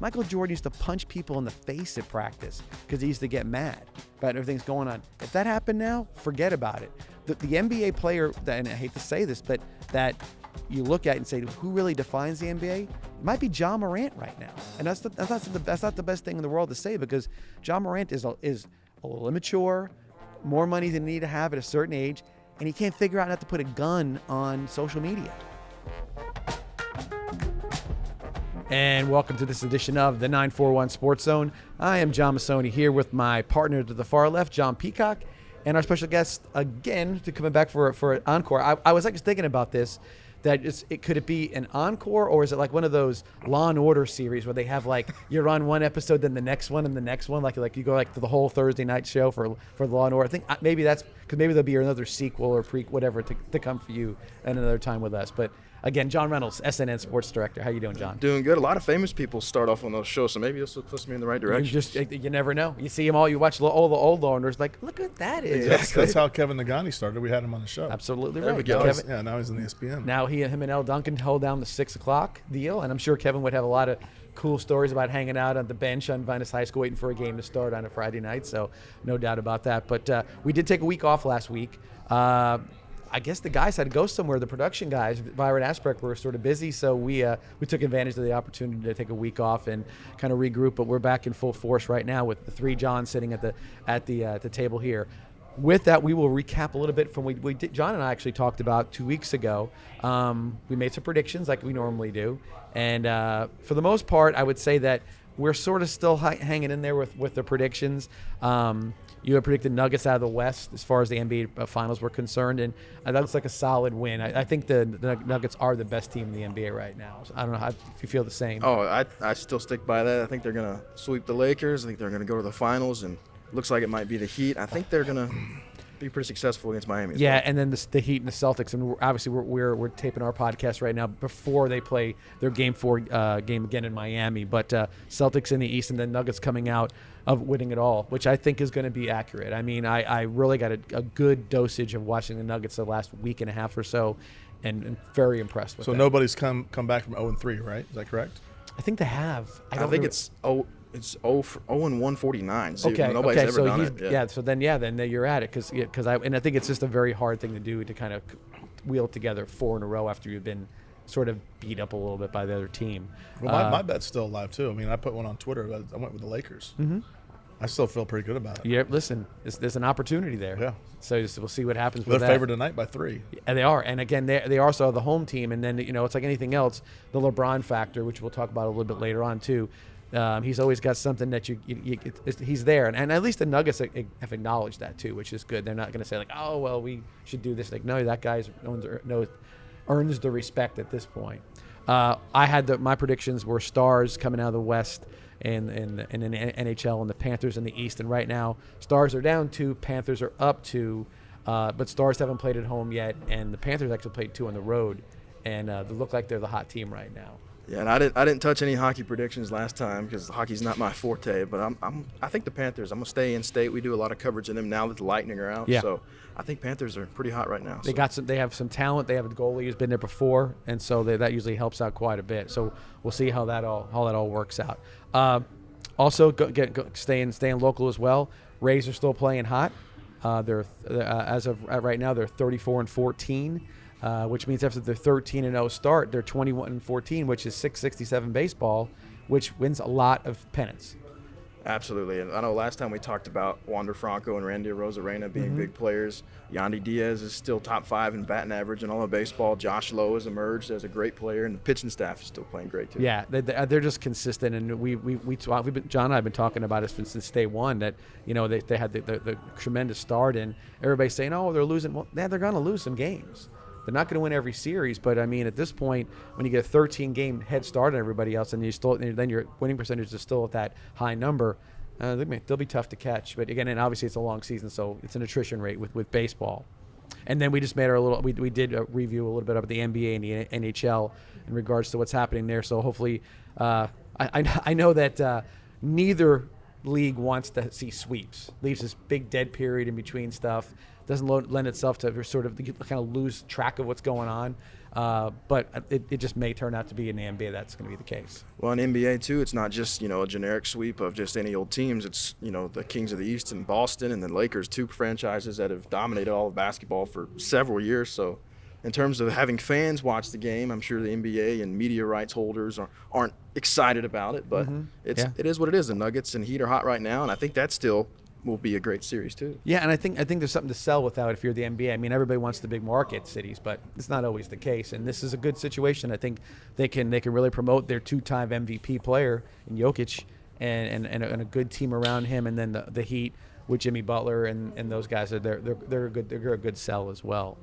Michael Jordan used to punch people in the face at practice because he used to get mad about everything's going on. If that happened now, forget about it. The NBA player, and I hate to say this, but that you look at and say, who really defines the NBA? It might be jamorant right now. And that's not the best thing in the world to say, because jamorant is a little immature, more money than he need to have at a certain age, and he can't figure out not to put a gun on social media. And welcome to this edition of the 941 Sports Zone. I am John Massoni here with my partner to the far left, John Peacock, and our special guest again to coming back for an encore. I was just thinking about this, that could it be an encore, or is it like one of those Law and Order series where they have like you're on one episode, then the next one, and the next one, like you go like to the whole Thursday night show for Law and Order. I think maybe that's because maybe there'll be another sequel or whatever to come for you at another time with us. But again, John Reynolds, SNN Sports Director. How you doing, John? Doing good. A lot of famous people start off on those shows, so maybe this will push me in the right direction. You never know. You see them all. You watch all the old Law and Orders, like, look what that is. Exactly. That's how Kevin Nagani started. We had him on the show. Absolutely There right. we go. Now he's on the ESPN. Now him and L. Duncan hold down the 6 o'clock deal, and I'm sure Kevin would have a lot of cool stories about hanging out on the bench on Vinus High School waiting for a game to start on a Friday night, so no doubt about that. But we did take a week off last week. I guess the guys had to go somewhere. The production guys, vibrantaspectflorida, were sort of busy, so we took advantage of the opportunity to take a week off and kind of regroup. But we're back in full force right now with the three Johns sitting at the table here. With that, we will recap a little bit from we did. John and I actually talked about 2 weeks ago. We made some predictions like we normally do, and for the most part, I would say that we're sort of still hanging in there with the predictions. You had predicted Nuggets out of the West as far as the NBA Finals were concerned, and that looks like a solid win. I think the Nuggets are the best team in the NBA right now. So I don't know if you feel the same. Oh, I still stick by that. I think they're going to sweep the Lakers. I think they're going to go to the Finals, and looks like it might be the Heat. I think they're going to be pretty successful against Miami. Yeah, well. And then the Heat and the Celtics, and obviously we're taping our podcast right now before they play their Game 4 game again in Miami. But Celtics in the East, and then Nuggets coming out of winning it all, which I think is going to be accurate. I mean, I really got a good dosage of watching the Nuggets the last week and a half or so, and very impressed with So that. Nobody's come back from 0-3, right? Is that correct? I think they have. I think it's 0-149. So Okay. Nobody's ever so done it. Yeah. So then you're at it because I think it's just a very hard thing to do to kind of wheel together 4 in a row after you've been sort of beat up a little bit by the other team. Well, my bet's still alive too. I mean, I put one on Twitter. I went with the Lakers. Mm-hmm. I still feel pretty good about it. Yeah. Listen, there's an opportunity there. Yeah. So we'll see what happens They're with that. favored tonight by 3. And they are. And again, they also are the home team. And then it's like anything else, the LeBron factor, which we'll talk about a little bit later on too. He's always got something that he's there, and at least the Nuggets have acknowledged that too, which is good. They're not going to say like, oh well, we should do this. Like, no, that guy earns the respect at this point. I had my predictions were Stars coming out of the West and the NHL, and the Panthers in the East. And right now, Stars are down 2, Panthers are up 2, but Stars haven't played at home yet, and the Panthers actually played 2 on the road, and they look like they're the hot team right now. Yeah, and I didn't touch any hockey predictions last time because hockey's not my forte. But I think the Panthers. I'm gonna stay in state. We do a lot of coverage of them now that the Lightning are out. Yeah. So I think Panthers are pretty hot right now. They have some talent. They have a goalie who's been there before, and so that usually helps out quite a bit. So we'll see how that all works out. Also, staying local as well. Rays are still playing hot. They're as of right now they're 34-14. Which means after their 13-0 start, they're 21-14, which is .667 baseball, which wins a lot of pennants. Absolutely. And I know last time we talked about Wander Franco and Randy Arozarena being big players. Yandy Diaz is still top 5 in batting average in all of baseball. Josh Lowe has emerged as a great player, and the pitching staff is still playing great too. Yeah, they're just consistent, and John and I have been talking about it since day one that they had the tremendous start, and everybody's saying, oh, they're losing. Well, they're going to lose some games. They're not going to win every series, but I mean, at this point, when you get a 13-game head start on everybody else, and then your winning percentage is still at that high number, they'll be tough to catch. But again, and obviously it's a long season, so it's an attrition rate with baseball. And then we just made we did a review a little bit about the NBA and the NHL in regards to what's happening there. So hopefully, I know that neither league wants to see sweeps. Leaves this big dead period in between stuff. Doesn't lend itself to sort of kind of lose track of what's going on. But it just may turn out to be in the NBA that's going to be the case. Well, in NBA too, it's not just a generic sweep of just any old teams. It's the Kings of the East in Boston and the Lakers, two franchises that have dominated all of basketball for several years. So, in terms of having fans watch the game, I'm sure the NBA and media rights holders aren't excited about it. But it is what it is. The Nuggets and Heat are hot right now, and I think that still will be a great series too. Yeah, and I think there's something to sell without if you're the NBA. I mean, everybody wants the big market cities, but it's not always the case. And this is a good situation. I think they can really promote their two-time MVP player in Jokic and a good team around him, and then the Heat with Jimmy Butler and those guys they're a good sell as well.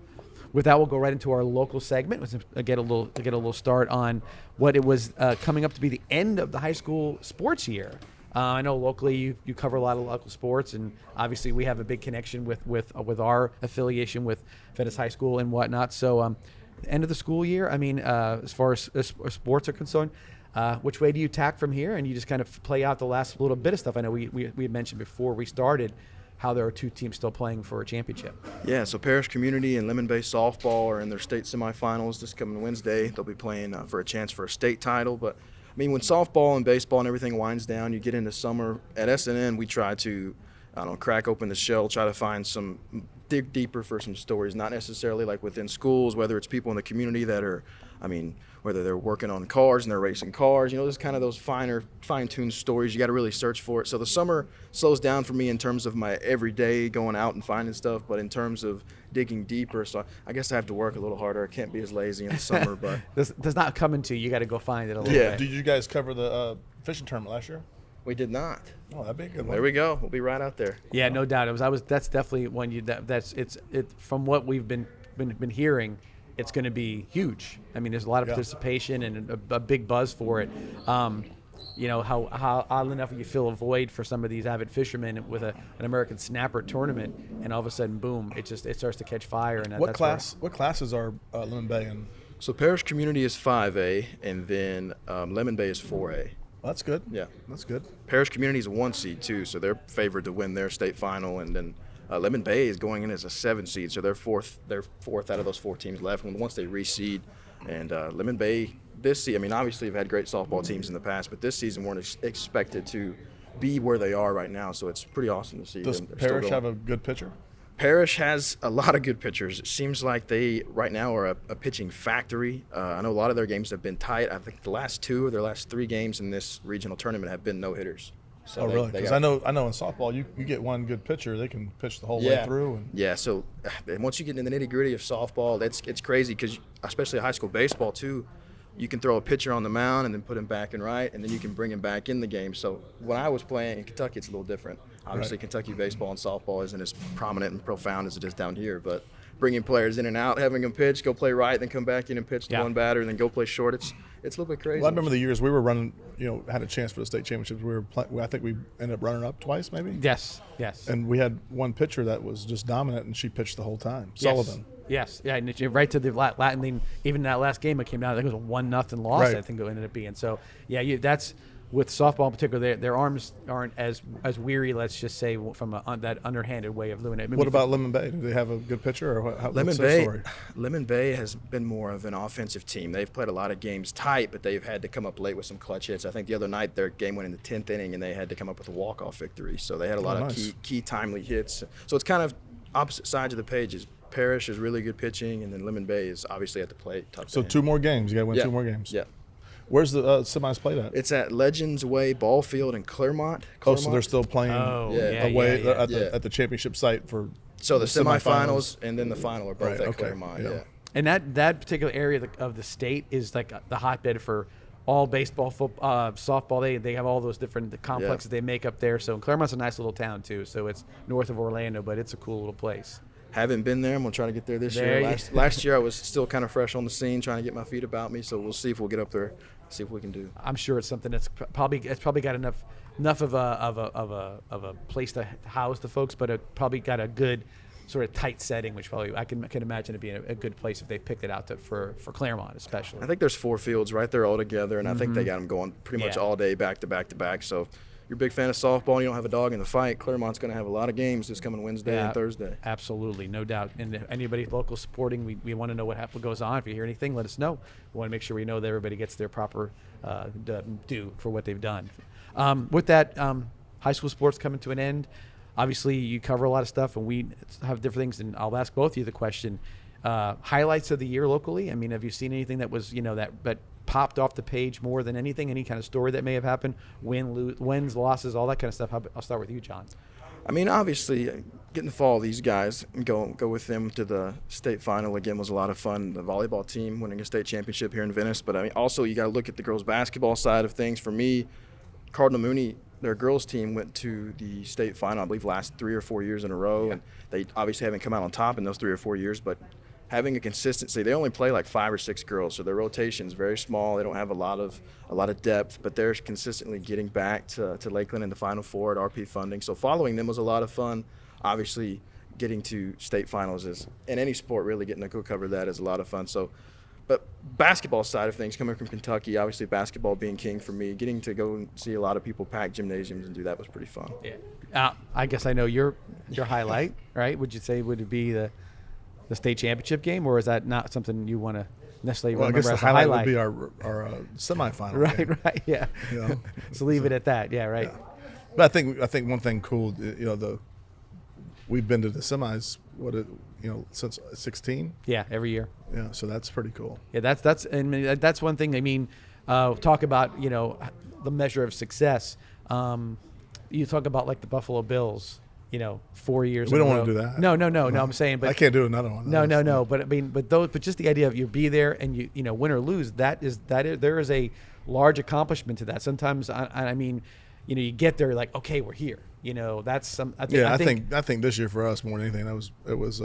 With that, we'll go right into our local segment. Let's get a little start on what it was coming up to be the end of the high school sports year. I know locally you cover a lot of local sports, and obviously we have a big connection with our affiliation with Venice High School and whatnot. So, end of the school year, I mean, as far as sports are concerned, which way do you tack from here? And you just kind of play out the last little bit of stuff. I know we had mentioned before we started how there are two teams still playing for a championship. Yeah, so Parish Community and Lemon Bay Softball are in their state semifinals this coming Wednesday. They'll be playing for a chance for a state title, but I mean, when softball and baseball and everything winds down, you get into summer. At SNN, we try to, crack open the shell, try to dig deeper for some stories, not necessarily like within schools, whether it's people in the community that are, whether they're working on cars and they're racing cars, there's kind of those fine-tuned stories. You got to really search for it. So the summer slows down for me in terms of my everyday going out and finding stuff, but in terms of digging deeper, so I guess I have to work a little harder. I can't be as lazy in the summer, but does not coming to you. You got to go find it a little bit. Did you guys cover the fishing tournament last year? we did not. Oh, that'd be a good one. There we go. We'll be right out there. Yeah, no doubt. That's definitely one from what we've been hearing. It's going to be huge. I mean, there's a lot of participation and a big buzz for it. How oddly enough you fill a void for some of these avid fishermen with an American snapper tournament, and all of a sudden, boom! It starts to catch fire. And what classes are Lemon Bay in? So Parish Community is 5A, and then Lemon Bay is 4A. Well, that's good. Yeah, that's good. Parish Community is a 1 seed too, so they're favored to win their state final, and then Lemon Bay is going in as a 7 seed, so they're fourth out of those 4 teams left. And once they reseed, and Lemon Bay this season, I mean, obviously they've had great softball teams in the past, but this season weren't expected to be where they are right now. So it's pretty awesome to see. Does Parish have a good pitcher? Parish has a lot of good pitchers. It seems like they right now are a pitching factory. I know a lot of their games have been tight. I think the last 2 or their last 3 games in this regional tournament have been no hitters. So really? Because I know in softball you get one good pitcher, they can pitch the whole way through. So once you get into the nitty gritty of softball, it's crazy because especially high school baseball too. You can throw a pitcher on the mound and then put him back in right, and then you can bring him back in the game. So when I was playing in Kentucky, it's a little different. Obviously, right. Kentucky baseball and softball isn't as prominent and profound as it is down here, but bringing players in and out, having them pitch, go play right, then come back in and pitch to one batter, and then go play short, it's a little bit crazy. Well, I remember the years we were running, had a chance for the state championships. I think we ended up running up twice, maybe. Yes. And we had one pitcher that was just dominant, and she pitched the whole time. Yes. Sullivan. Yes, yeah, and right to the Latin. Even that last game, it came down. I think it was a 1-0 loss. Right. I think it ended up being. So yeah, that's with softball in particular. Their arms aren't as weary. Let's just say from that underhanded way of doing it. What about Lemon Bay? Do they have a good pitcher, or Lemon what's their story? Lemon Bay has been more of an offensive team. They've played a lot of games tight, but they've had to come up late with some clutch hits. I think the other night their game went in the 10th inning, and they had to come up with a walk-off victory. So they had a lot of key timely hits. So it's kind of opposite sides of the pages. Parish is really good pitching, and then Lemon Bay is obviously at the plate. So 2 more games. You got to win 2 more games. Yeah. Where's the semis played at? It's at Legends Way Ball Field in Claremont. Oh, so they're still playing away at the championship site for. So the semifinals and then the final are both at Claremont. Yeah. And that particular area of the state is like the hotbed for all baseball, football, softball. They have all those different complexes they make up there. So Claremont's a nice little town too. So it's north of Orlando, but it's a cool little place. Haven't been there. I'm going to try to get there this year. Last year I was still kind of fresh on the scene, trying to get my feet about me. So we'll see if we'll get up there, see what we can do. I'm sure it's something that's probably got enough of a place to house the folks, but it probably got a good sort of tight setting, which probably I can imagine it being a good place if they picked it out for Claremont especially. I think there's 4 fields right there all together, and I think they got them going pretty much all day back to back to back. So you're a big fan of softball and you don't have a dog in the fight, Claremont's going to have a lot of games this coming Wednesday and Thursday. Absolutely, no doubt. And if anybody local supporting, we want to know what goes on. If you hear anything, let us know. We want to make sure we know that everybody gets their proper due for what they've done. With that, high school sports coming to an end. Obviously, you cover a lot of stuff, and we have different things. And I'll ask both of you the question: highlights of the year locally. I mean, have you seen anything that was, that popped off the page more than anything? Any kind of story that may have happened? Wins, losses, all that kind of stuff. I'll start with you, John. I mean, obviously, getting to follow these guys and go with them to the state final again was a lot of fun. The volleyball team winning a state championship here in Venice. But I mean, also you got to look at the girls' basketball side of things. For me, Cardinal Mooney, their girls team went to the state final, I believe, last 3 or 4 years in a row. Yeah. And they obviously haven't come out on top in those 3 or 4 years, but having a consistency. They only play like 5 or 6 girls, so their rotation is very small. They don't have a lot of depth, but they're consistently getting back to Lakeland in the Final Four at RP funding. So following them was a lot of fun. Obviously, getting to state finals is, in any sport, really getting to go cover that is a lot of fun. So, but basketball side of things, coming from Kentucky, obviously basketball being king for me, getting to go and see a lot of people pack gymnasiums and do that was pretty fun. Yeah. I guess I know your highlight, right? Would it be the state championship game, or is that not something you want to necessarily remember? I guess the highlight would be our semifinal game. Right, yeah. So leave it at that, yeah, right. Yeah. But I think one thing cool, we've been to the semis, since 16. Yeah, every year. Yeah, so that's pretty cool. Yeah, that's one thing. I mean, talk about the measure of success. You talk about like the Buffalo Bills. 4 years. We don't want to do that. No. I'm saying, but I can't do another one. No. But I mean, but just the idea of you be there and you win or lose. There is a large accomplishment to that. Sometimes I mean, you get there like, okay, we're here. That's some. I think this year for us more than anything, it was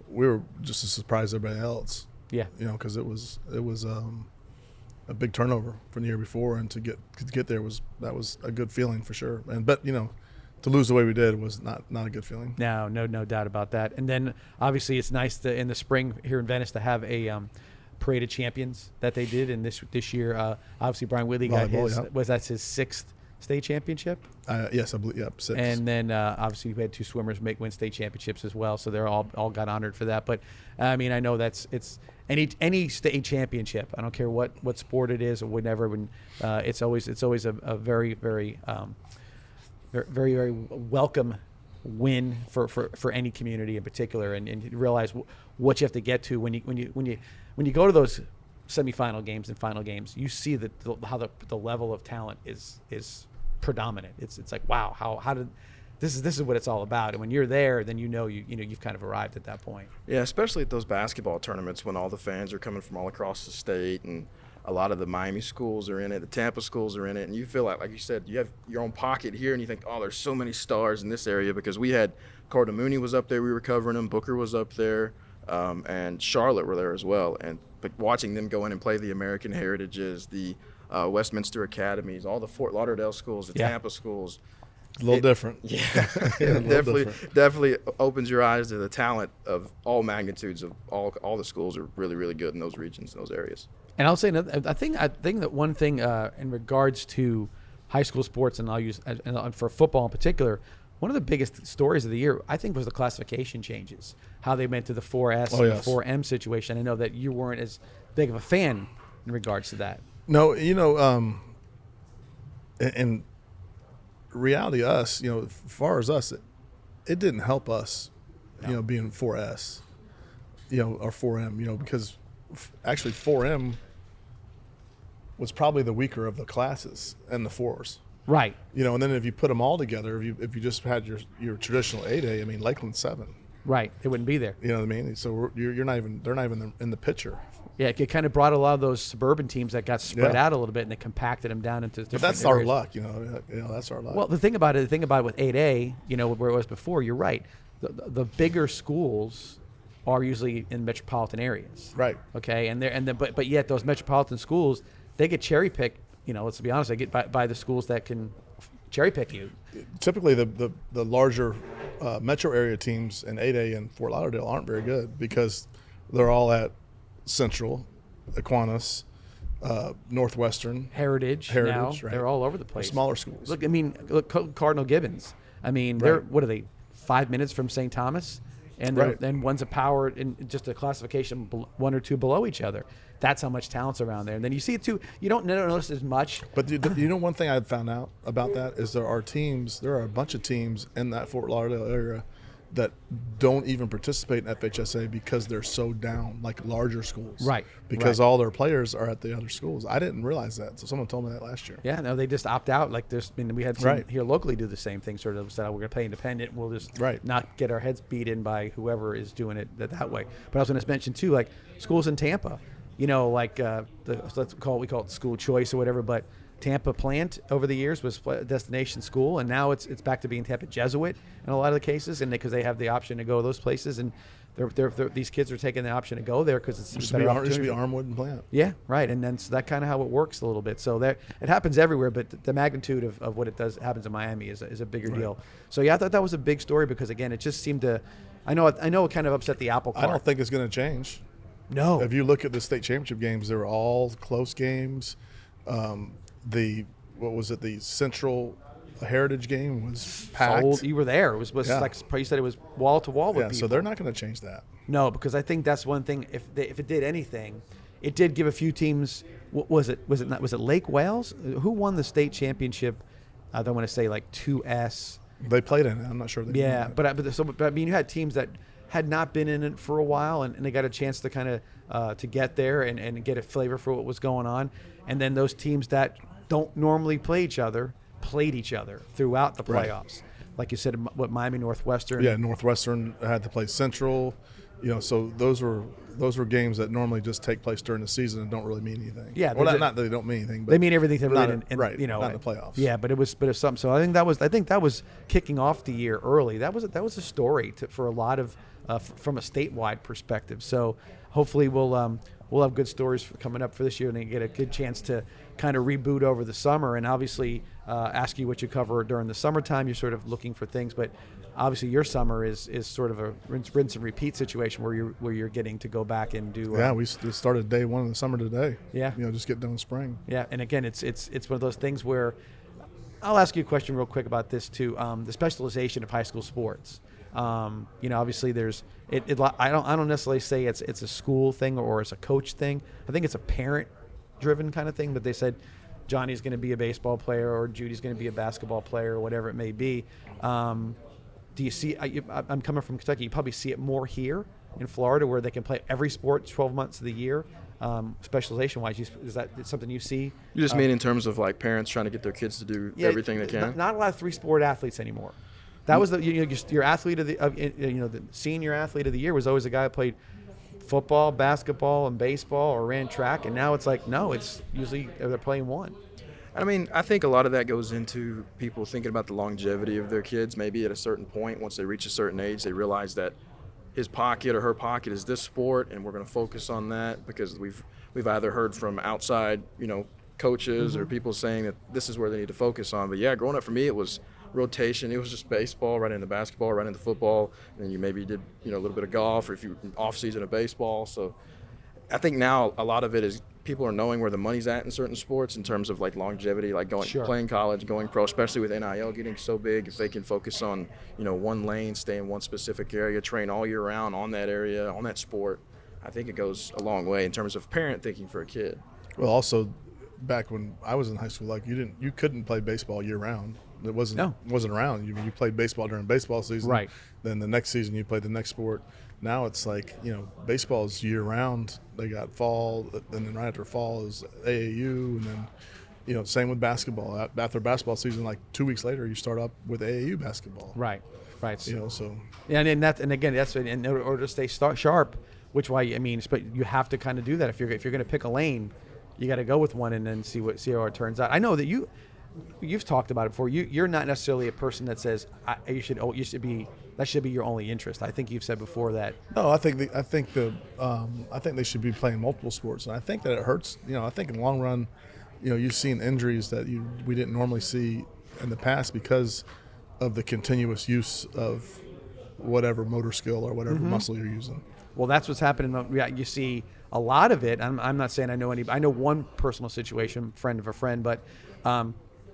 we were just as surprised as everybody else. Yeah. Because it was a big turnover from the year before, and to get there was a good feeling for sure. But to lose the way we did was not a good feeling. No doubt about that. And then obviously it's nice in the spring here in Venice to have a parade of champions that they did. And this year, obviously Brian Whitley got that's his 6th state championship? Yes, I believe. Yep, 6. And then obviously we had 2 swimmers win state championships as well. So they're all got honored for that. But I mean, I know it's any state championship. I don't care what sport it is or whatever. It's always a very very very, very welcome win for any community in particular, and you realize what you have to get to when you go to those semifinal games and final games. You see how the level of talent is predominant. It's like, wow, how did this is what it's all about. And when you're there, then you've kind of arrived at that point. Yeah, especially at those basketball tournaments when all the fans are coming from all across the state, and a lot of the Miami schools are in it, the Tampa schools are in it, and you feel like you said, you have your own pocket here, and you think, oh, there's so many stars in this area, because we had Cardinal Mooney was up there, we were covering them, Booker was up there, and Charlotte were there as well. But watching them go in and play the American Heritages, the Westminster Academies, all the Fort Lauderdale schools, the Tampa schools. A little different. Yeah, definitely opens your eyes to the talent of all magnitudes of all the schools are really, really good in those regions, in those areas. And I'll say another, I think that one thing in regards to high school sports, and I'll use and for football in particular, one of the biggest stories of the year, I think, was the classification changes, how they went to the 4S and the 4M situation. I know that you weren't as big of a fan in regards to that. No, in reality, us, as far as us, it didn't help us, being 4S, or 4M, because actually 4M was probably the weaker of the classes and the 4s. Right. And then if you put them all together, if you just had your traditional 8A, I mean, Lakeland's 7. Right. It wouldn't be there. You know what I mean? So they're not even in the picture. Yeah, it kind of brought a lot of those suburban teams that got spread out a little bit, and they compacted them down into different areas. Our luck, that's our luck. Well, the thing about it with 8A, where it was before, you're right. The bigger schools are usually in metropolitan areas. Right. Okay, but yet those metropolitan schools, they get cherry picked. Let's be honest, they get by the schools that can cherry pick you. Typically, the larger metro area teams in 8A and Fort Lauderdale aren't very good because they're all at Central, Aquinas, Northwestern, Heritage now, right. they're all over the place. Smaller schools. Look, I mean, look, Cardinal Gibbons. I mean, they're Right. what are they? 5 minutes from St. Thomas, and Right. then one's a power in just a classification one or two below each other. That's how much talent's around there. And then you see it too. You don't notice as much. But you know, one thing I found out about that is there are a bunch of teams in that Fort Lauderdale area that don't even participate in FHSA because they're so down, like larger schools. Right, Because right. all their players are at the other schools. I didn't realize that. So someone told me that last year. Yeah, no, they just opt out. Like there's, I mean, we had some Right. here locally do the same thing. Sort of said, oh, we're going to play independent. We'll just Right. not get our heads beat in by whoever is doing it that way. But I was going to mention too, like schools in Tampa. You know, like we call it school choice or whatever. But Tampa Plant over the years was a destination school, and now it's back to being Tampa Jesuit in a lot of the cases, and because they have the option to go to those places, and these kids are taking the option to go there because it's a better It should be opportunity. Armwood and Plant. Yeah, right, and then so that kind of how it works a little bit. So that it happens everywhere, but the magnitude of what it does happens in Miami is a bigger deal. So yeah, I thought that was a big story because again, it just seemed to. I know it kind of upset the apple cart. I don't think it's going to change. No. If you look at the state championship games, they were all close games. The Central Heritage game was packed. Sold. You were there. It was Yeah. like you said. It was wall to wall with Yeah, people. so they're not going to change that. No, because I think that's one thing. If it did anything, it did give a few teams. What was it? Was it Lake Wales? Who won the state championship? I don't want to say like 2S. They played in it. I'm not sure. They Yeah, won but I mean, you had teams that had not been in it for a while, and they got a chance to kind of to get there and get a flavor for what was going on. And then those teams that don't normally play each other played each other throughout the Right. playoffs. Like you said, what Miami Northwestern. Yeah, Northwestern had to play Central. You know, so those were games that normally just take place during the season and don't really mean anything. Yeah, well, they not that they don't mean anything, but They mean everything to not everything, and right, you know, not in the playoffs. Yeah, but it's something. So I think that was kicking off the year early. That was a story for a lot of from a statewide perspective. So hopefully we'll have good stories coming up for this year, and they get a good chance to kind of reboot over the summer, and obviously ask you what you cover during the summertime. You're sort of looking for things, but obviously your summer is sort of a rinse and repeat situation where you're getting to go back and do. Yeah, we started day one of the summer today. Yeah. You know, just get done with spring. Yeah, and again, it's one of those things where I'll ask you a question real quick about this too. The specialization of high school sports. You know, obviously there's I don't necessarily say it's a school thing or it's a coach thing. I think it's a parent-driven kind of thing. But they said Johnny's going to be a baseball player or Judy's going to be a basketball player or whatever it may be. Do you see? I'm coming from Kentucky. You probably see it more here in Florida, where they can play every sport 12 months of the year. Specialization-wise, is that something you see? You just mean in terms of like parents trying to get their kids to do everything they can? Not a lot of three-sport athletes anymore. That was your athlete of the senior athlete of the year was always a guy who played football, basketball, and baseball or ran track, and now it's like no, it's usually they're playing one. I mean, I think a lot of that goes into people thinking about the longevity of their kids. Maybe at a certain point, once they reach a certain age, they realize that his pocket or her pocket is this sport, and we're going to focus on that because we've either heard from outside, coaches or people saying that this is where they need to focus on. But yeah, growing up for me, it was rotation. It was just baseball, right into basketball, right into football, and then you maybe did a little bit of golf, or if you off season of baseball. So I think now a lot of it is people are knowing where the money's at in certain sports in terms of like longevity, like playing college, going pro, especially with NIL getting so big. If they can focus on one lane, stay in one specific area, train all year round on that area, on that sport, I think it goes a long way in terms of parent thinking for a kid. Well, also back when I was in high school, like you couldn't play baseball year round. It wasn't around. You played baseball during baseball season. Right. Then the next season you played the next sport. Now it's like, baseball is year round. They got fall, and then right after fall is AAU, and then, same with basketball. After basketball season, like 2 weeks later, you start up with AAU basketball. Right. So. Yeah, and again, that's in order to stay sharp. But you have to kind of do that if you're going to pick a lane, you got to go with one and then see how it turns out. I know that you've talked about it before. You're not necessarily a person that says you should be that should be your only interest. I think you've said before that. No, I think they should be playing multiple sports, and I think that it hurts. I think in the long run, you've seen injuries that we didn't normally see in the past because of the continuous use of whatever motor skill or whatever muscle you're using. Well, that's what's happening. You see a lot of it. I'm not saying I know any. I know one personal situation, friend of a friend, but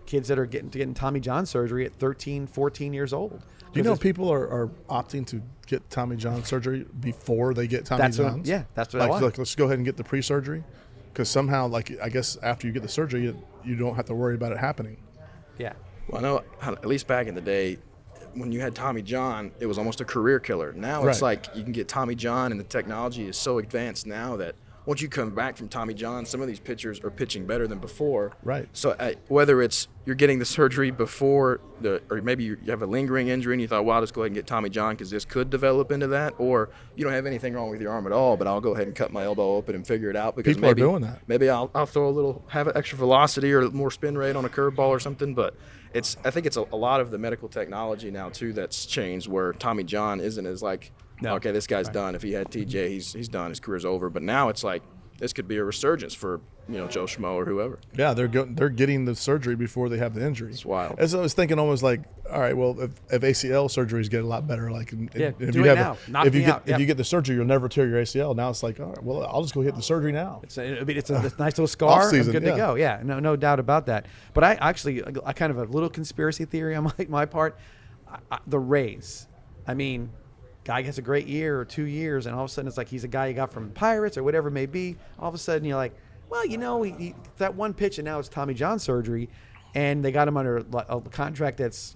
kids that are getting Tommy John surgery at 13, 14 years old. Do you know people are opting to get Tommy John surgery before they get Tommy John's? That's what I want. Like, let's go ahead and get the pre-surgery, because somehow, like, I guess after you get the surgery, you don't have to worry about it happening. Yeah. Well, I know at least back in the day, when you had Tommy John, it was almost a career killer. Now it's like you can get Tommy John, and the technology is so advanced now that once you come back from Tommy John, some of these pitchers are pitching better than before. Right. So whether it's you're getting the surgery before or maybe you have a lingering injury and you thought, well, I'll just go ahead and get Tommy John because this could develop into that, or you don't have anything wrong with your arm at all, but I'll go ahead and cut my elbow open and figure it out because people are doing that. Maybe I'll have an extra velocity or more spin rate on a curveball or something, but I think it's a lot of the medical technology now too that's changed, where Tommy John isn't as like, okay, this guy's done. If he had TJ, he's done. His career's over. But now it's like this could be a resurgence for Joe Schmo or whoever. Yeah, they're getting the surgery before they have the injury. It's wild. As I was thinking, almost like, all right, well, if ACL surgeries get a lot better, like if you get the surgery, you'll never tear your ACL. Now it's like, all right, well, I'll just go hit the surgery now. It's a nice little scar. Off-season, I'm good to go. Yeah, no doubt about that. But I kind of a little conspiracy theory on my part. The Rays. I mean, guy gets a great year or 2 years, and all of a sudden it's like he's a guy you got from Pirates or whatever it may be. All of a sudden you're like, well, he that one pitch, and now it's Tommy John surgery, and they got him under a contract that's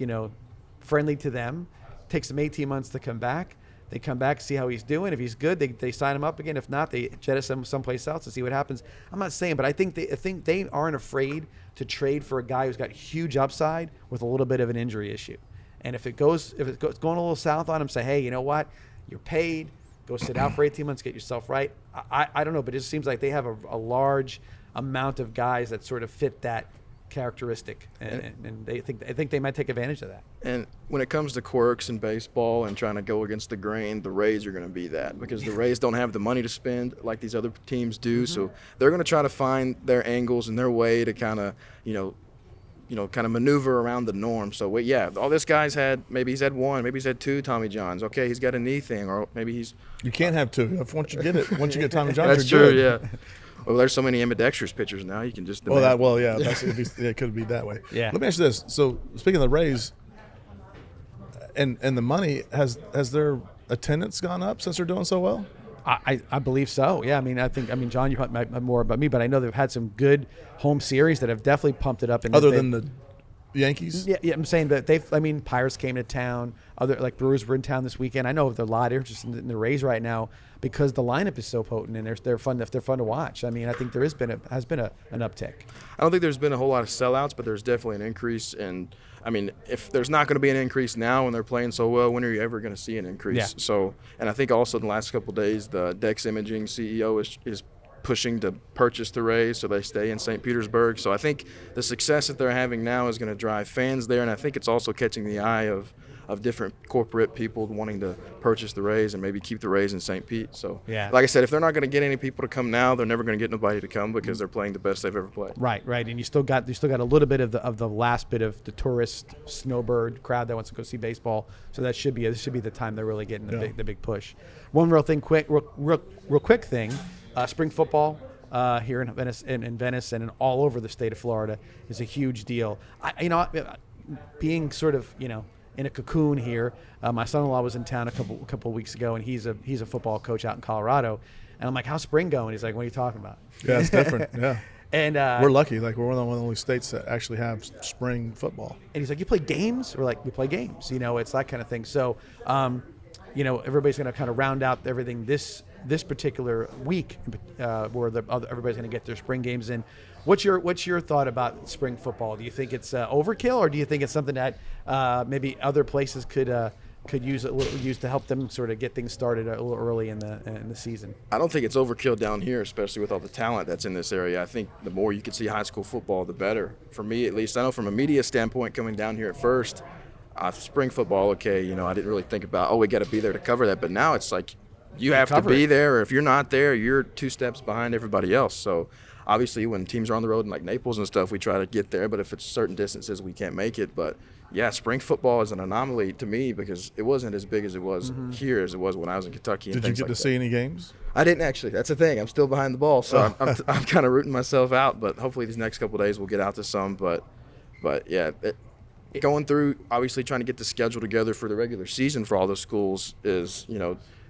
friendly to them. Takes them 18 months to come back. They come back, see how he's doing. If he's good, they sign him up again. If not, they jettison him someplace else to see what happens. I'm not saying, but I think they aren't afraid to trade for a guy who's got huge upside with a little bit of an injury issue. And if it's going a little south on him, say, hey, you know what? You're paid. Go sit out for 18 months, get yourself right. I don't know, but it just seems like they have a large amount of guys that sort of fit that characteristic, and I think they might take advantage of that. And when it comes to quirks in baseball and trying to go against the grain, the Rays are going to be that, because the Rays don't have the money to spend like these other teams do. Mm-hmm. So they're going to try to find their angles and their way to kind of maneuver around the norm. So all this guy's had, maybe he's had one, maybe he's had two Tommy Johns. Okay, he's got a knee thing, or maybe you can't have two. Once you get Tommy John, that's you're true. Good. Yeah. Well, there's so many ambidextrous pitchers now. You can just it could be that way. Yeah. Let me ask you this. So speaking of the Rays, and the money, has their attendance gone up since they're doing so well? I believe so. Yeah, John, you might know more about me, but I know they've had some good home series that have definitely pumped it up. Other than the Yankees? Yeah, I'm saying that Pirates came to town. Other Brewers were in town this weekend. I know there's a lot of interest in the Rays right now because the lineup is so potent and they're fun to watch. I think there has been an uptick. I don't think there's been a whole lot of sellouts, but there's definitely an increase. And if there's not going to be an increase now when they're playing so well, when are you ever going to see an increase? Yeah. So, and I think also in the last couple of days, the Dex Imaging CEO is pushing to purchase the Rays so they stay in St. Petersburg. So I think the success that they're having now is going to drive fans there, and I think it's also catching the eye of different corporate people wanting to purchase the Rays and maybe keep the Rays in St. Pete. So, like I said, if they're not going to get any people to come now, they're never going to get nobody to come because they're playing the best they've ever played. Right. And you still got a little bit of the last bit of the tourist snowbird crowd that wants to go see baseball. So this should be the time they're really getting the big push. One real quick thing. Spring football here in Venice and all over the state of Florida is a huge deal. Being sort of in a cocoon here, my son-in-law was in town a couple of weeks ago, and he's a football coach out in Colorado, and I'm like, "How's spring going?" He's like, "What are you talking about?" Yeah, it's different. Yeah, and we're lucky. Like we're one of the only states that actually have spring football. And he's like, "You play games?" We're like, "We play games." It's that kind of thing. So, everybody's going to kind of round out everything this particular week where everybody's going to get their spring games in. What's your thought about spring football? Do you think it's overkill, or do you think it's something that maybe other places could use to help them sort of get things started a little early in the season? I don't think it's overkill down here, especially with all the talent that's in this area. I think the more you can see high school football, the better. For me, at least, I know from a media standpoint, coming down here at first, spring football, okay, I didn't really think about, we got to be there to cover that. But now it's like you have to be there, or if you're not there, you're 2 steps behind everybody else. So obviously when teams are on the road in like Naples and stuff, we try to get there. But if it's certain distances, we can't make it. But yeah, spring football is an anomaly to me because it wasn't as big as it was here as it was when I was in Kentucky. And Did you get to see any games? I didn't actually. That's the thing. I'm still behind the ball, so I'm kind of rooting myself out. But hopefully these next couple of days we'll get out to some. But yeah, going through obviously trying to get the schedule together for the regular season for all the schools is,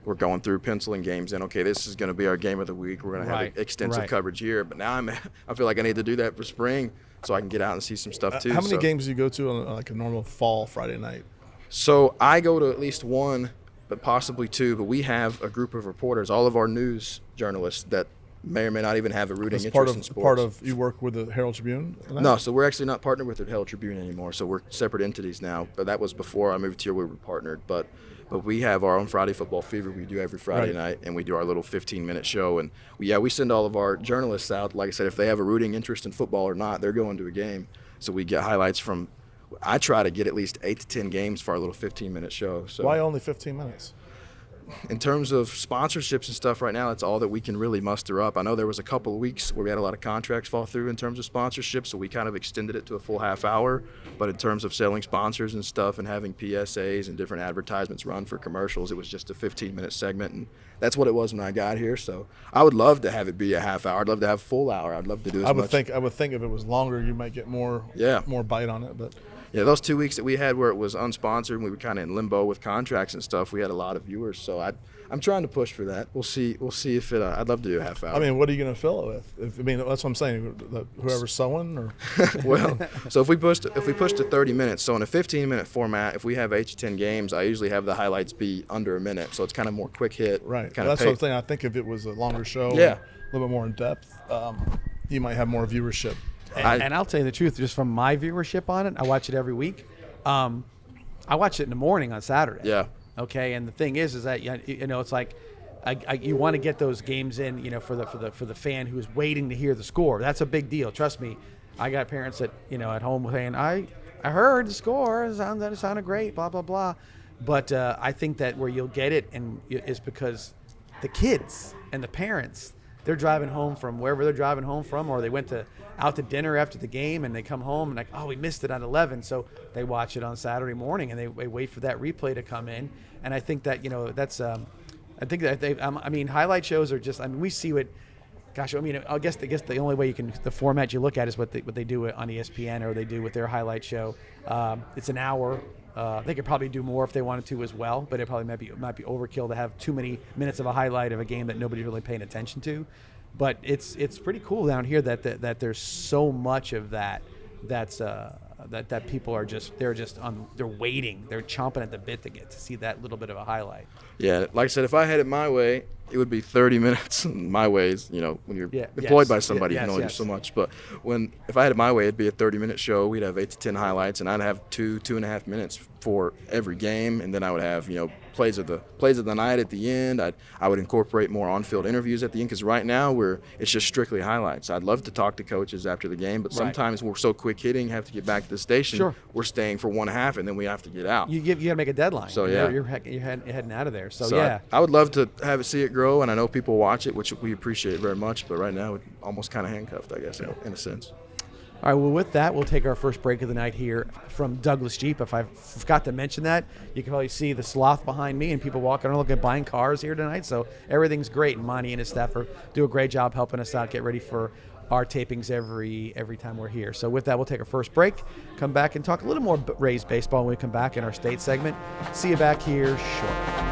we're going through penciling games in. Okay, this is going to be our game of the week. We're going to have extensive coverage here. But now I feel like I need to do that for spring so I can get out and see some stuff too. How many games do you go to on like a normal fall Friday night? So I go to at least one, but possibly two. But we have a group of reporters, all of our news journalists that may or may not even have a rooting interest in sports. Part of you work with the Herald Tribune? No, so we're actually not partnered with the Herald Tribune anymore. So we're separate entities now. But that was before I moved here. We were partnered. But we have our own Friday Football Fever we do every Friday night, and we do our little 15-minute show. And we send all of our journalists out. Like I said, if they have a rooting interest in football or not, they're going to a game. So we get highlights from – I try to get at least 8 to 10 games for our little 15-minute show. So why only 15 minutes? In terms of sponsorships and stuff right now, it's all that we can really muster up. I know there was a couple of weeks where we had a lot of contracts fall through in terms of sponsorships, so we kind of extended it to a full half hour. But in terms of selling sponsors and stuff and having PSAs and different advertisements run for commercials, it was just a 15-minute segment, and that's what it was when I got here. So I would love to have it be a half hour. I'd love to have a full hour. I'd love to do as much. I would think if it was longer, you might get more bite on it, but. Yeah, those 2 weeks that we had where it was unsponsored and we were kind of in limbo with contracts and stuff, we had a lot of viewers. So I'm trying to push for that. We'll see if it. I'd love to do a half hour. I mean, what are you going to fill it with? That's what I'm saying. Whoever's sewing, or well, so if we pushed to 30 minutes, so in a 15-minute format, if we have 8 to 10 games, I usually have the highlights be under a minute, so it's kind of more quick hit. Right. That's what I'm saying. I think if it was a longer show, a little bit more in depth, you might have more viewership. And I'll tell you the truth, just from my viewership on it, I watch it every week. I watch it in the morning on Saturday. Yeah. Okay, and the thing is that it's like you want to get those games in, for the fan who's waiting to hear the score. That's a big deal. Trust me, I got parents that at home saying, I heard the score, it sounded great, blah blah blah. But I think that where you'll get it is because the kids and the parents, they're driving home from wherever they're driving home from, or they went out to dinner after the game and they come home and like, oh, we missed it on 11. So they watch it on Saturday morning and they wait for that replay to come in. And I think that, that's, I think that highlight shows are just, we see what, gosh, I guess the only way the format you look at is what they do on ESPN or they do with their highlight show. It's an hour. They could probably do more if they wanted to as well, but it probably might be overkill to have too many minutes of a highlight of a game that nobody's really paying attention to. But it's pretty cool down here that there's so much of that that people are they're waiting, they're chomping at the bit to get to see that little bit of a highlight. Yeah, like I said, if I had it my way, it would be 30 minutes. My way is, when you're employed by somebody, you can only do so much. But if I had it my way, it'd be a 30-minute show. We'd have 8 to 10 highlights, and I'd have 2.5 minutes for every game, and then I would have, plays of the night at the end. I would incorporate more on-field interviews at the end because right now it's just strictly highlights. I'd love to talk to coaches after the game, but sometimes we're so quick hitting, have to get back to the station. Sure. We're staying for one half, and then we have to get out. You got to make a deadline. So you're heading out of there. So yeah, I would love to see it grow, and I know people watch it, which we appreciate very much. But right now, it's almost kind of handcuffed, I guess, in a sense. All right, well, with that, we'll take our first break of the night here from Douglas Jeep. If I forgot to mention that, you can probably see the sloth behind me and people walking around looking at buying cars here tonight. So everything's great, and Monty and his staff do a great job helping us out, get ready for our tapings every time we're here. So with that, we'll take our first break, come back and talk a little more Rays baseball when we come back in our state segment. See you back here shortly.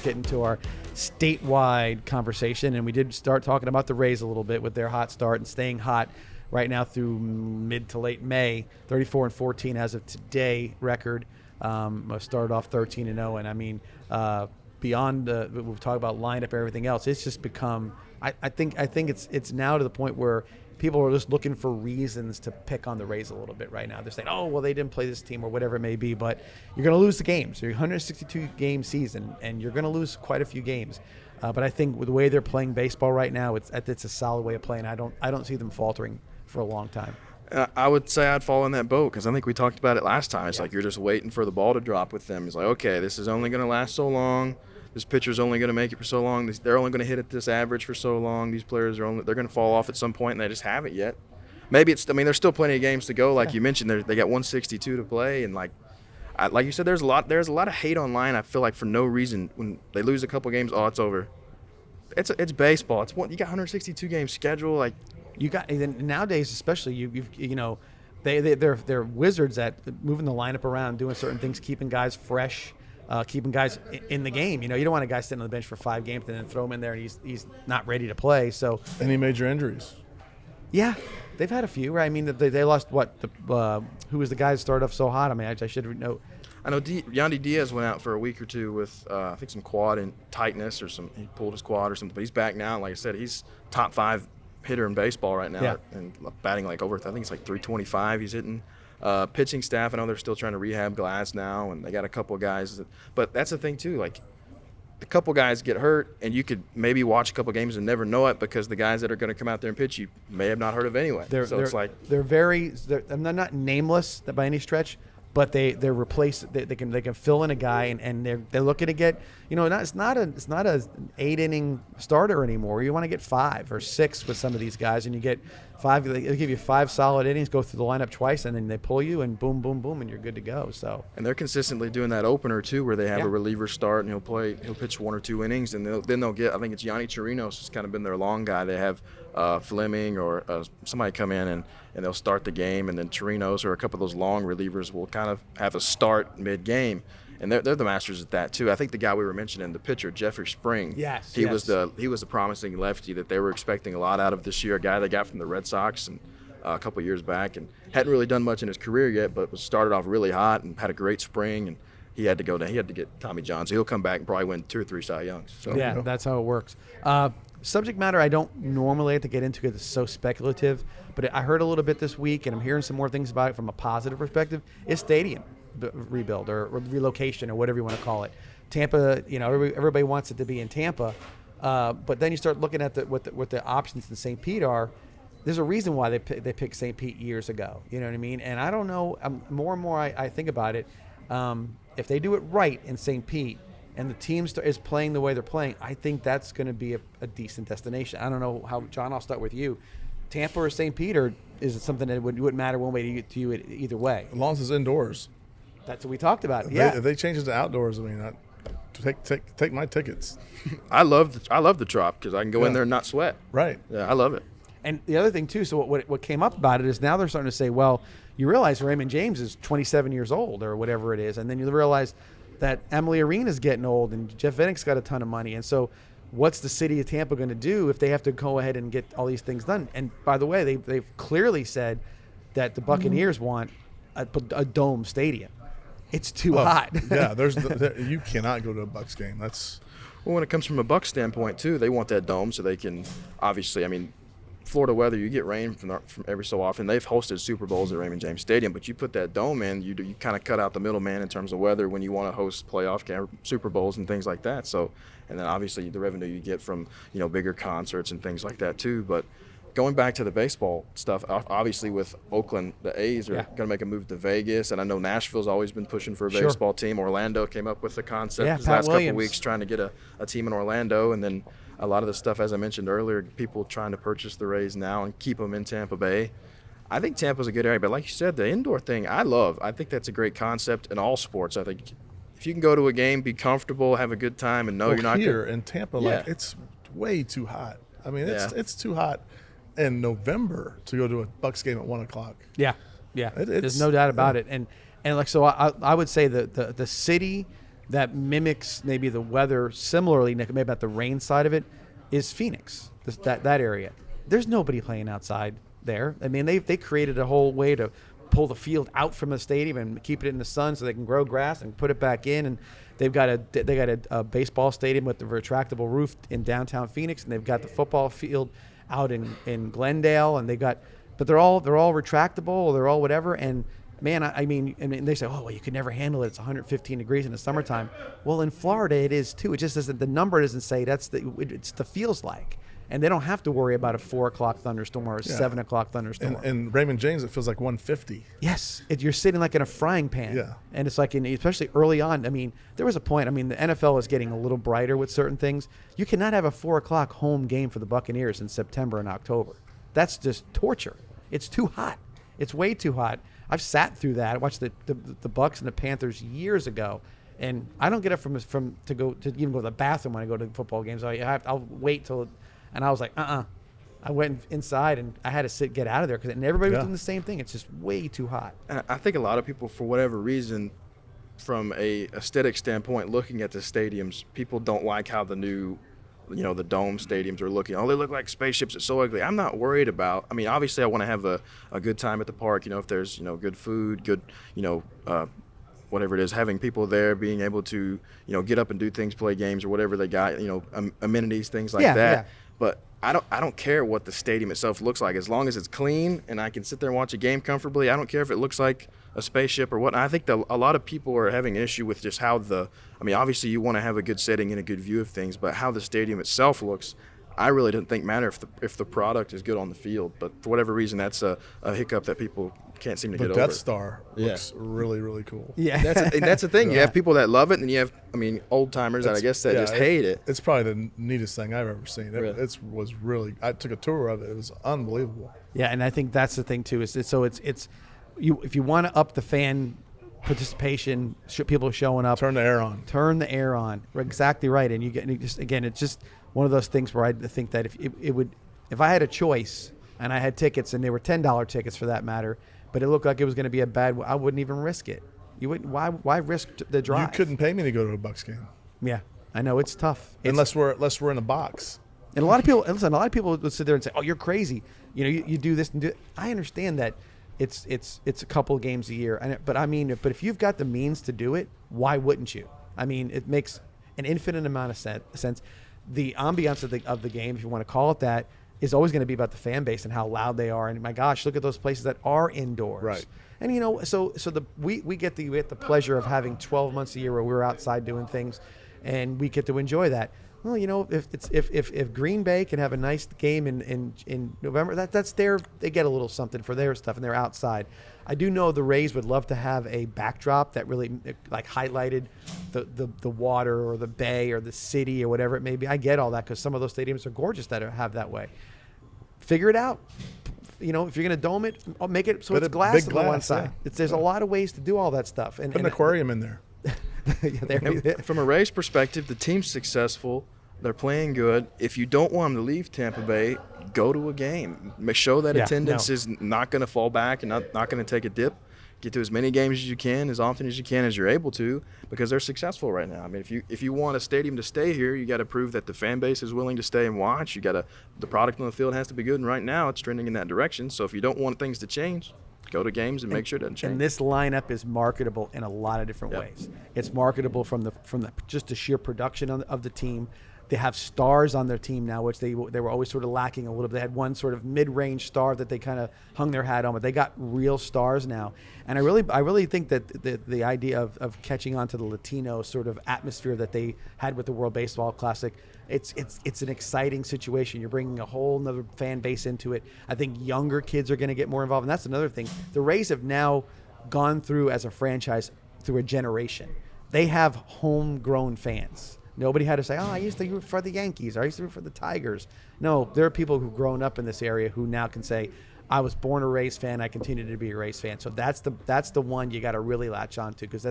get into our statewide conversation, and we did start talking about the Rays a little bit with their hot start and staying hot right now through mid to late May. 34-14 as of today record. Started off 13-0, and I mean, beyond we've talked about lineup, everything else, it's just become. I think it's now to the point where people are just looking for reasons to pick on the Rays a little bit right now. They're saying, oh, well, they didn't play this team or whatever it may be, but you're going to lose the games. You're a 162-game season, and you're going to lose quite a few games. But I think with the way they're playing baseball right now, it's a solid way of playing. I don't see them faltering for a long time. I would say I'd fall in that boat because I think we talked about it last time. It's like you're just waiting for the ball to drop with them. It's like, okay, this is only going to last so long. This pitcher's only going to make it for so long. They're only going to hit at this average for so long. These players they're going to fall off at some point, and they just haven't yet. Maybe there's still plenty of games to go. Like you mentioned, they got 162 to play, and like you said, there's a lot of hate online. I feel like for no reason when they lose a couple games, oh, it's over. It's baseball. You got 162 game schedule. Like you got nowadays, especially they're wizards at moving the lineup around, doing certain things, keeping guys fresh. Keeping guys in the game. You don't want a guy sitting on the bench for 5 games and then throw him in there and he's not ready to play. So any major injuries? Yeah, they've had a few. Right? I mean, they lost who was the guy that started off so hot? I mean, I should know. I know Yandy Diaz went out for a week or two with I think some quad and tightness or he pulled his quad or something. But he's back now. Like I said, he's top 5 hitter in baseball right now and batting like over. I think it's like 325. He's hitting. Pitching staff, I know they're still trying to rehab Glass now, and they got a couple of guys. But that's the thing too. Like, a couple guys get hurt, and you could maybe watch a couple games and never know it because the guys that are going to come out there and pitch you may have not heard of anyway. They're not nameless by any stretch, but they're replaced. They can fill in a guy, and they're looking to get. It's not an 8-inning starter anymore. You want to get 5 or 6 with some of these guys, and you get 5. They give you 5 solid innings, go through the lineup twice, and then they pull you, and boom, boom, boom, and you're good to go. So. And they're consistently doing that opener too, where they have a reliever start, and he'll pitch 1 or 2 innings, and then they'll get. I think it's Yanni Chirinos has kind of been their long guy. They have Fleming or somebody come in and they'll start the game, and then Chirinos or a couple of those long relievers will kind of have a start mid-game. And they're the masters at that too. I think the guy we were mentioning, the pitcher Jeffrey Spring. He was the promising lefty that they were expecting a lot out of this year. A guy they got from the Red Sox and a couple of years back, and hadn't really done much in his career yet, but was started off really hot and had a great spring. And he had to go down. He had to get Tommy John, so he'll come back and probably win 2 or 3 Cy Youngs. So that's how it works. Subject matter I don't normally have to get into because it's so speculative, but I heard a little bit this week, and I'm hearing some more things about it from a positive perspective. Is stadium rebuild or relocation or whatever you want to call it. Tampa, everybody wants it to be in Tampa, but then you start looking at what the options in St. Pete are. There's a reason why they picked St. Pete years ago. You know what I mean? And I don't know. More and more I think about it. If they do it right in St. Pete and the team is playing the way they're playing, I think that's going to be a decent destination. I don't know how, John. I'll start with you. Tampa or St. Pete, or is it something that wouldn't matter one way to you either way? As long as it's indoors. That's what we talked about. If they change it to outdoors, I mean, take my tickets. I love the Trop because I can go in there and not sweat. Right. Yeah, I love it. And the other thing too, so what came up about it is now they're starting to say, well, you realize Raymond James is 27 years old or whatever it is, and then you realize that Emily Arena's getting old and Jeff Vennick's got a ton of money, and so what's the city of Tampa going to do if they have to go ahead and get all these things done? And by the way, they've clearly said that the Buccaneers want a dome stadium. It's too hot. Yeah, you cannot go to a Bucs game. That's when it comes from a Bucs standpoint too, they want that dome so they can obviously. I mean, Florida weather, you get rain from every so often. They've hosted Super Bowls at Raymond James Stadium, but you put that dome in, you kind of cut out the middleman in terms of weather when you want to host playoff Super Bowls and things like that. So, and then obviously the revenue you get from bigger concerts and things like that too. But going back to the baseball stuff, obviously with Oakland, the A's are going to make a move to Vegas, and I know Nashville's always been pushing for a baseball team. Orlando came up with the concept the last couple of weeks trying to get a team in Orlando, and then a lot of the stuff, as I mentioned earlier, people trying to purchase the Rays now and keep them in Tampa Bay. I think Tampa's a good area, but like you said, the indoor thing I love. I think that's a great concept in all sports. I think if you can go to a game, be comfortable, have a good time, and know you're not here in Tampa, it's way too hot. I mean, it's too hot in November to go to a Bucs game at 1:00. Yeah. There's no doubt about it. And like so, I would say the city that mimics maybe the weather similarly, maybe about the rain side of it, is Phoenix, that area. There's nobody playing outside there. I mean, they created a whole way to pull the field out from the stadium and keep it in the sun so they can grow grass and put it back in. And they've got a baseball stadium with the retractable roof in downtown Phoenix, and they've got the football field out in Glendale, and but they're all retractable, or they're all whatever. And man, I mean, they say, oh, well, you could never handle it. It's 115 degrees in the summertime. Well, in Florida, it is too. It just doesn't. The number doesn't say it's the feels like. And they don't have to worry about a 4 o'clock thunderstorm or a 7 o'clock thunderstorm. And Raymond James, it feels like 150. Yes, you're sitting like in a frying pan. Yeah. And it's like, especially early on. I mean, there was a point. I mean, the NFL is getting a little brighter with certain things. You cannot have a 4 o'clock home game for the Buccaneers in September and October. That's just torture. It's too hot. It's way too hot. I've sat through that. I watched the Bucs and the Panthers years ago. And I don't get up to even go to the bathroom when I go to football games. I'll wait till. And I was like, I went inside, and I had to get out of there because everybody was doing the same thing. It's just way too hot. And I think a lot of people, for whatever reason, from a aesthetic standpoint, looking at the stadiums, people don't like how the new, the dome stadiums are looking. Oh, they look like spaceships. It's so ugly. I'm not worried about. I mean, obviously, I want to have a good time at the park. If there's good food, good whatever it is, having people there, being able to get up and do things, play games or whatever they got. Amenities, things like that. Yeah. But I don't care what the stadium itself looks like, as long as it's clean and I can sit there and watch a game comfortably. I don't care if it looks like a spaceship or what. I think a lot of people are having an issue with just how obviously you want to have a good setting and a good view of things, but how the stadium itself looks, I really didn't think matter if the product is good on the field. But for whatever reason, that's a hiccup that people can't seem to get over. The Death Star looks really, really cool. Yeah, that's the thing. You have people that love it, and then you have, old timers that just hate it. It's probably the neatest thing I've ever seen. It was really. I took a tour of it. It was unbelievable. Yeah, and I think that's the thing too. If you want to up the fan participation, people showing up, turn the air on. Turn the air on. Exactly right. And it's just one of those things where I think that if I had a choice and I had tickets, and they were $10 tickets for that matter, but it looked like it was going to be I wouldn't even risk it. You wouldn't. Why risk the drive? You couldn't pay me to go to a Bucs game. Yeah, I know it's tough. Unless we're in a box. And a lot of people would sit there and say, "Oh, you're crazy. You do this and do." I understand that it's a couple of games a year, but if you've got the means to do it, why wouldn't you? I mean, it makes an infinite amount of sense. The ambiance of the game, if you want to call it that, is always going to be about the fan base and how loud they are. And my gosh, look at those places that are indoors. Right. And we get the pleasure of having 12 months a year where we're outside doing things, and we get to enjoy that. Well, if Green Bay can have a nice game in November, that's they get a little something for their stuff, and they're outside. I do know the Rays would love to have a backdrop that really highlighted the water or the bay or the city or whatever it may be. I get all that because some of those stadiums are gorgeous that have that way. Figure it out. If you're going to dome it, make it so it's glass on one side. Yeah. There's a lot of ways to do all that stuff. And put an aquarium in there. From a Rays perspective, the team's successful. They're playing good. If you don't want them to leave Tampa Bay, go to a game. Show that attendance is not going to fall back and not going to take a dip. Get to as many games as you can, as often as you can, as you're able to, because they're successful right now. I mean, if you want a stadium to stay here, you got to prove that the fan base is willing to stay and watch. The product on the field has to be good, and right now it's trending in that direction. So if you don't want things to change, go to games and make sure it doesn't change. And this lineup is marketable in a lot of different ways. It's marketable from the just the sheer production of the team. They have stars on their team now, which they were always sort of lacking a little bit. They had one sort of mid-range star that they kind of hung their hat on, but they got real stars now. And I really think that the idea of catching on to the Latino sort of atmosphere that they had with the World Baseball Classic, it's an exciting situation. You're bringing a whole nother fan base into it. I think younger kids are going to get more involved, and that's another thing. The Rays have now gone through, as a franchise, through a generation. They have homegrown fans. Nobody had to say, I used to root for the Yankees, or I used to root for the Tigers. No, there are people who've grown up in this area who now can say, I was born a Rays fan, I continue to be a Rays fan. So that's the one you got to really latch on to, because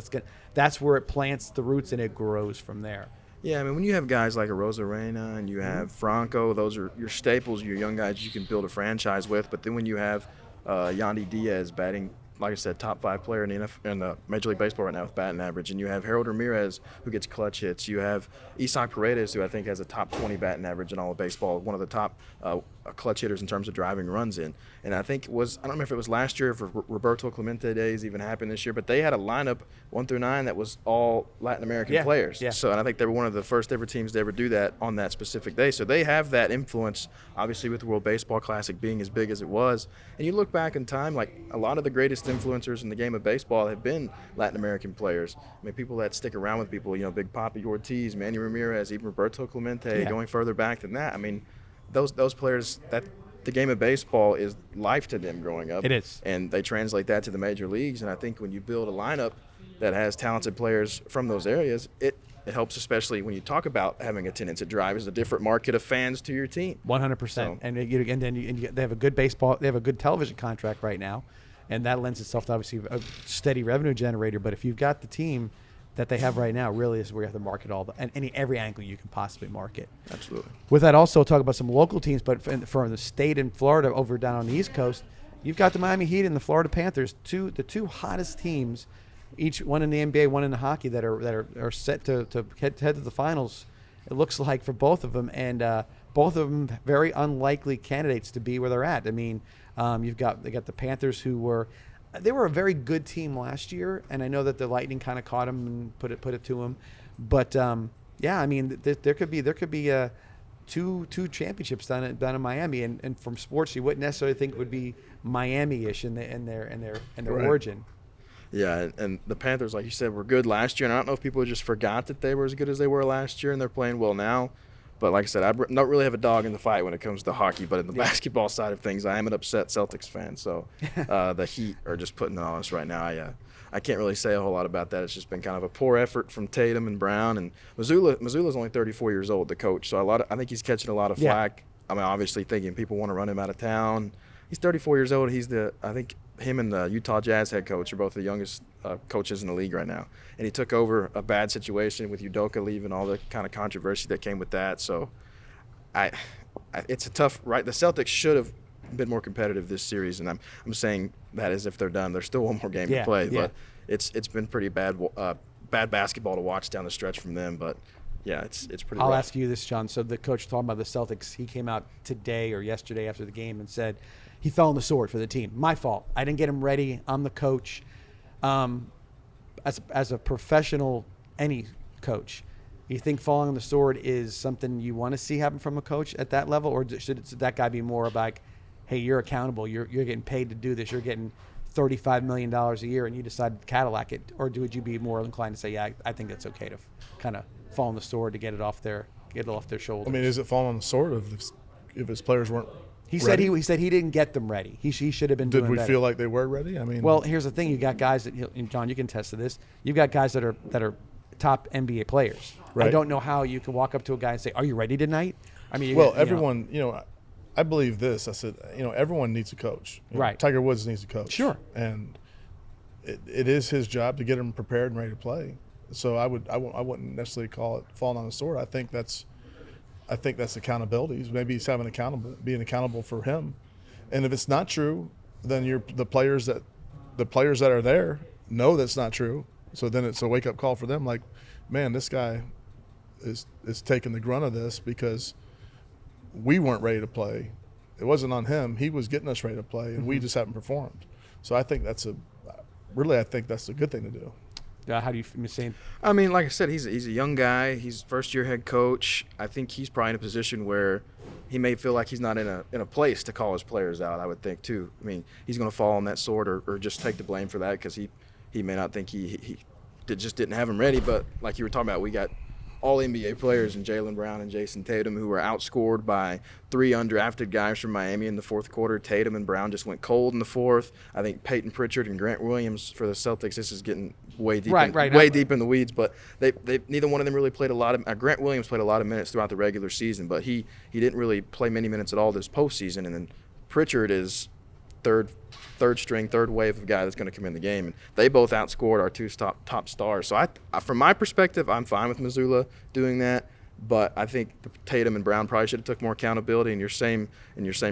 that's where it plants the roots and it grows from there. Yeah, I mean, when you have guys like a Rosarena and you have Franco, those are your staples, your young guys you can build a franchise with. But then when you have Yandy Diaz batting like I said, top 5 player in the Major League Baseball right now with batting average. And you have Harold Ramirez, who gets clutch hits. You have Isaac Paredes, who I think has a top 20 batting average in all of baseball, one of the top clutch hitters in terms of driving runs in. And I think I don't remember if it was last year, if Roberto Clemente days even happened this year, but they had a lineup 1 through 9 that was all Latin American players. Yeah. So, and I think they were one of the first ever teams to ever do that on that specific day. So they have that influence, obviously, with the World Baseball Classic being as big as it was. And you look back in time, like a lot of the greatest influencers in the game of baseball have been Latin American players. I mean, people that stick around with people, Big Papi Ortiz, Manny Ramirez, even Roberto Clemente, going further back than that. I mean, those players, that the game of baseball is life to them growing up. It is. And they translate that to the major leagues. And I think when you build a lineup that has talented players from those areas, it helps, especially when you talk about having attendance. It drives a different market of fans to your team. 100%. So. And they have a good they have a good television contract right now, and that lends itself to obviously a steady revenue generator. But if you've got the team that they have right now, really is where you have to market every angle you can possibly market. Absolutely. With that, also talk about some local teams, but for the state in Florida, over down on the East Coast, you've got the Miami Heat and the Florida Panthers, the two hottest teams, each one in the NBA, one in the hockey, that are set to head to the finals. It looks like for both of them, and both of them very unlikely candidates to be where they're at. I mean, they got the Panthers, who were a very good team last year, and I know that the Lightning kind of caught them and put it to them. But I mean, there could be two championships down in Miami, and from sports you wouldn't necessarily think it would be Miami-ish in their origin. Yeah, and the Panthers, like you said, were good last year, and I don't know if people just forgot that they were as good as they were last year, and they're playing well now. But like I said, I don't really have a dog in the fight when it comes to hockey, but in the basketball side of things, I am an upset Celtics fan. So the Heat are just putting it on us right now. I can't really say a whole lot about that. It's just been kind of a poor effort from Tatum and Brown. And Missoula's only 34 years old, the coach, so I think he's catching a lot of flack. I mean, obviously thinking people want to run him out of town. He's 34 years old. I think him and the Utah Jazz head coach are both the youngest coaches in the league right now. And he took over a bad situation with Udoka leaving, all the kind of controversy that came with that. So it's a tough, right? The Celtics should have been more competitive this series, and I'm saying that as if they're done. There's still one more game to play, but it's been pretty bad basketball to watch down the stretch from them. But yeah, it's pretty. I'll rough. ask you this, John. So the coach talking about the Celtics, he came out today or yesterday after the game and said he fell on the sword for the team. My fault. I didn't get him ready. I'm the coach. As a professional, any coach, you think falling on the sword is something you want to see happen from a coach at that level, or should that guy be more like, hey, you're accountable. You're getting paid to do this. You're getting $35 million a year, and you decide to Cadillac it, or would you be more inclined to say, yeah, I think it's okay to kind of fall on the sword to get it off their shoulders? I mean, is it falling on the sword if his players weren't? He ready? said he didn't get them ready. He should have been. Did doing we better. feel like they were ready? I mean, well, here's the thing: you got guys and John, you can attest to this. You've got guys that are top NBA players. Right. I don't know how you can walk up to a guy and say, "Are you ready tonight?" I mean, everyone, I believe this. I said, everyone needs a coach. Right. Tiger Woods needs a coach. Sure. And it is his job to get him prepared and ready to play. So I wouldn't necessarily call it falling on the sword. I think that's accountability. Maybe he's being accountable for him. And if it's not true, then the players that are there know that's not true. So then it's a wake up call for them. Like, man, this guy is taking the grunt of this because we weren't ready to play. It wasn't on him. He was getting us ready to play, and we just haven't performed. So I think that's a good thing to do. How do you say? I mean, like I said, he's a young guy. He's first-year head coach. I think he's probably in a position where he may feel like he's not in a place to call his players out, I would think, too. I mean, he's going to fall on that sword or just take the blame for that because he may not think he just didn't have him ready. But like you were talking about, we got all NBA players in Jaylen Brown and Jason Tatum who were outscored by 3 undrafted guys from Miami in the fourth quarter. Tatum and Brown just went cold in the fourth. I think Peyton Pritchard and Grant Williams for the Celtics, this is getting way deep deep in the weeds, but they neither one of them really played a lot of Grant Williams played a lot of minutes throughout the regular season, but he didn't really play many minutes at all this postseason. And then Pritchard is third string, third wave of guy that's going to come in the game, and they both outscored our 2 top stars. So I from my perspective, I'm fine with Missoula doing that, but I think Tatum and Brown probably should have took more accountability. In your same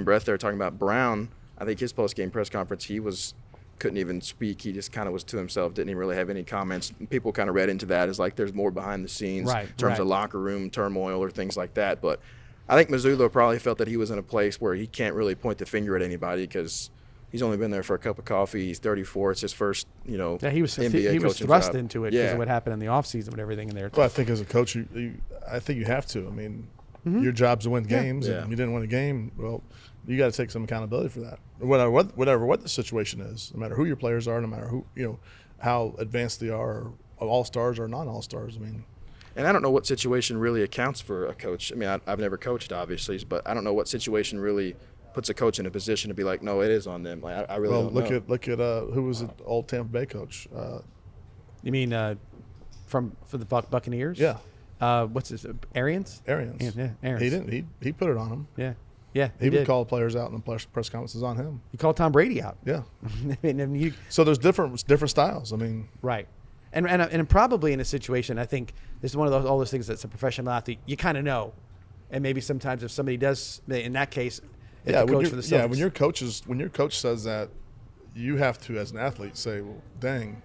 breath there, talking about Brown, I think his post-game press conference, he was couldn't even speak. He just kind of was to himself, didn't even really have any comments. People kind of read into that as like there's more behind the scenes in terms of locker room turmoil or things like that. But I think Mazzulla probably felt that he was in a place where he can't really point the finger at anybody because he's only been there for a cup of coffee. He's 34. It's his first, NBA he was thrust job. into it because of what happened in the offseason with everything in there. Well, I think as a coach, I think you have to. I mean, your job's to win games. And if you didn't win a game, well, you got to take some accountability for that. Whatever what the situation is, no matter who your players are, no matter who, how advanced they are, all-stars or non-all-stars. I mean, and I don't know what situation really accounts for a coach. I mean, I've never coached, obviously, but I don't know what situation really puts a coach in a position to be like, no, it is on them. Like, I really don't know. Look at who was the old Tampa Bay coach? You mean for the Buccaneers? Yeah. What's his Arians? Arians. Yeah, Arians. He didn't. He put it on him. Yeah. He would call players out in the press conferences on him. He called Tom Brady out. Yeah. I so there's different styles. I mean, right. And probably in a situation, I think this is one of all those things that's a professional athlete. You kind of know, and maybe sometimes if somebody does, in that case, the coach for the Celtics. When your coach says that, you have to, as an athlete, say, well, dang,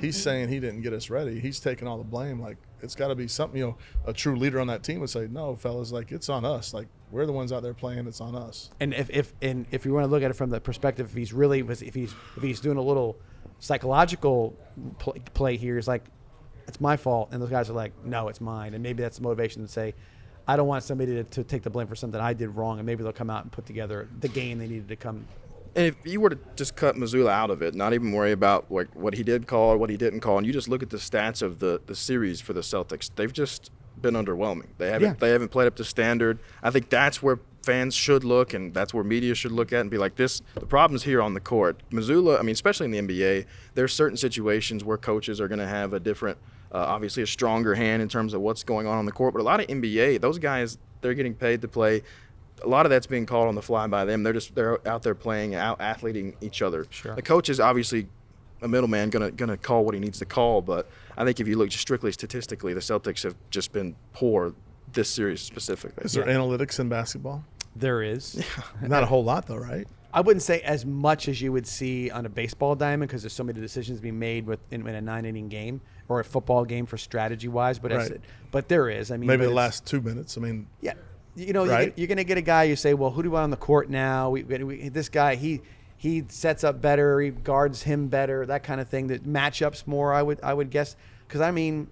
he's saying he didn't get us ready. He's taking all the blame. Like, it's got to be something. A true leader on that team would say, no, fellas, like, it's on us. Like, we're the ones out there playing. It's on us. And if you want to look at it from the perspective, if he's doing a little psychological play here, he's like, it's my fault, and those guys are like, no, it's mine. And maybe that's the motivation to say, I don't want somebody to take the blame for something I did wrong, and maybe they'll come out and put together the game they needed to come. And if you were to just cut Mazzulla out of it, not even worry about like what he did call or what he didn't call, and you just look at the stats of the series for the Celtics, they've just been underwhelming. They haven't played up to standard. I think that's where fans should look, and that's where media should look at and be like, the problem's here on the court. Mazzulla, I mean, especially in the NBA, there's certain situations where coaches are going to have a different, obviously a stronger hand in terms of what's going on the court. But a lot of NBA, those guys, they're getting paid to play. A lot of that's being called on the fly by them. They're out there playing, out-athleting each other. Sure. The coach is obviously a middleman, gonna call what he needs to call. But I think if you look just strictly statistically, the Celtics have just been poor this series specifically. Is there analytics in basketball? There is. Not a whole lot, though, right? I wouldn't say as much as you would see on a baseball diamond because there's so many decisions being made in a 9-inning game or a football game for strategy-wise. But but there is. I mean, maybe the last 2 minutes. I mean, yeah. Right? You're going to get a guy you say, well, who do we want on the court now? This guy, he sets up better, he guards him better, that kind of thing. That matchups more, I would guess. Because I mean,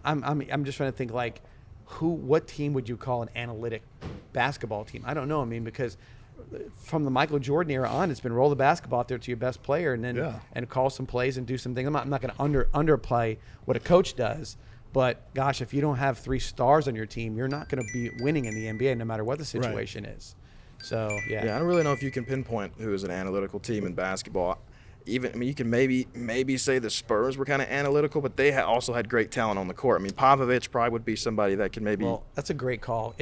I'm just trying to think like, what team would you call an analytic basketball team? I don't know. I mean, because from the Michael Jordan era on, it's been roll the basketball out there to your best player and then and call some plays and do some things. I'm not going to underplay what a coach does. But, gosh, if you don't have 3 stars on your team, you're not going to be winning in the NBA no matter what the situation is. So, yeah. Yeah, I don't really know if you can pinpoint who is an analytical team in basketball. You can maybe say the Spurs were kind of analytical, but they also had great talent on the court. I mean, Popovich probably would be somebody that can maybe. Well, that's a great call.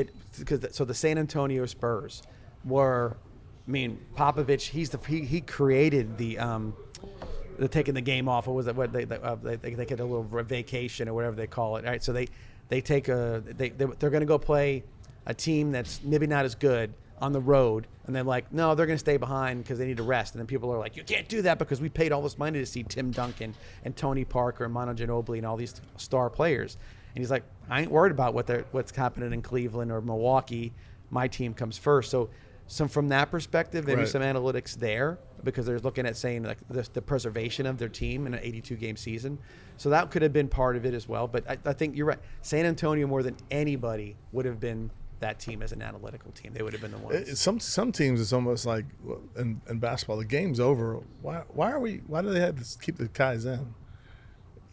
So the San Antonio Spurs were, Popovich. He created the taking the game off. What was it? What they get a little vacation or whatever they call it. All right, so they're going to go play a team that's maybe not as good on the road, and they're like, no, they're going to stay behind because they need to rest. And then people are like, you can't do that because we paid all this money to see Tim Duncan and Tony Parker and Manu Ginobili and all these star players. And he's like, I ain't worried about what's happening in Cleveland or Milwaukee. My team comes first. So from that perspective, maybe some analytics there because they're looking at saying like the preservation of their team in an 82-game season. So that could have been part of it as well. But I think you're right. San Antonio, more than anybody, would have been that team as an analytical team. They would have been the ones. Some teams, it's almost like in basketball, the game's over. Why do they have to keep the guys in?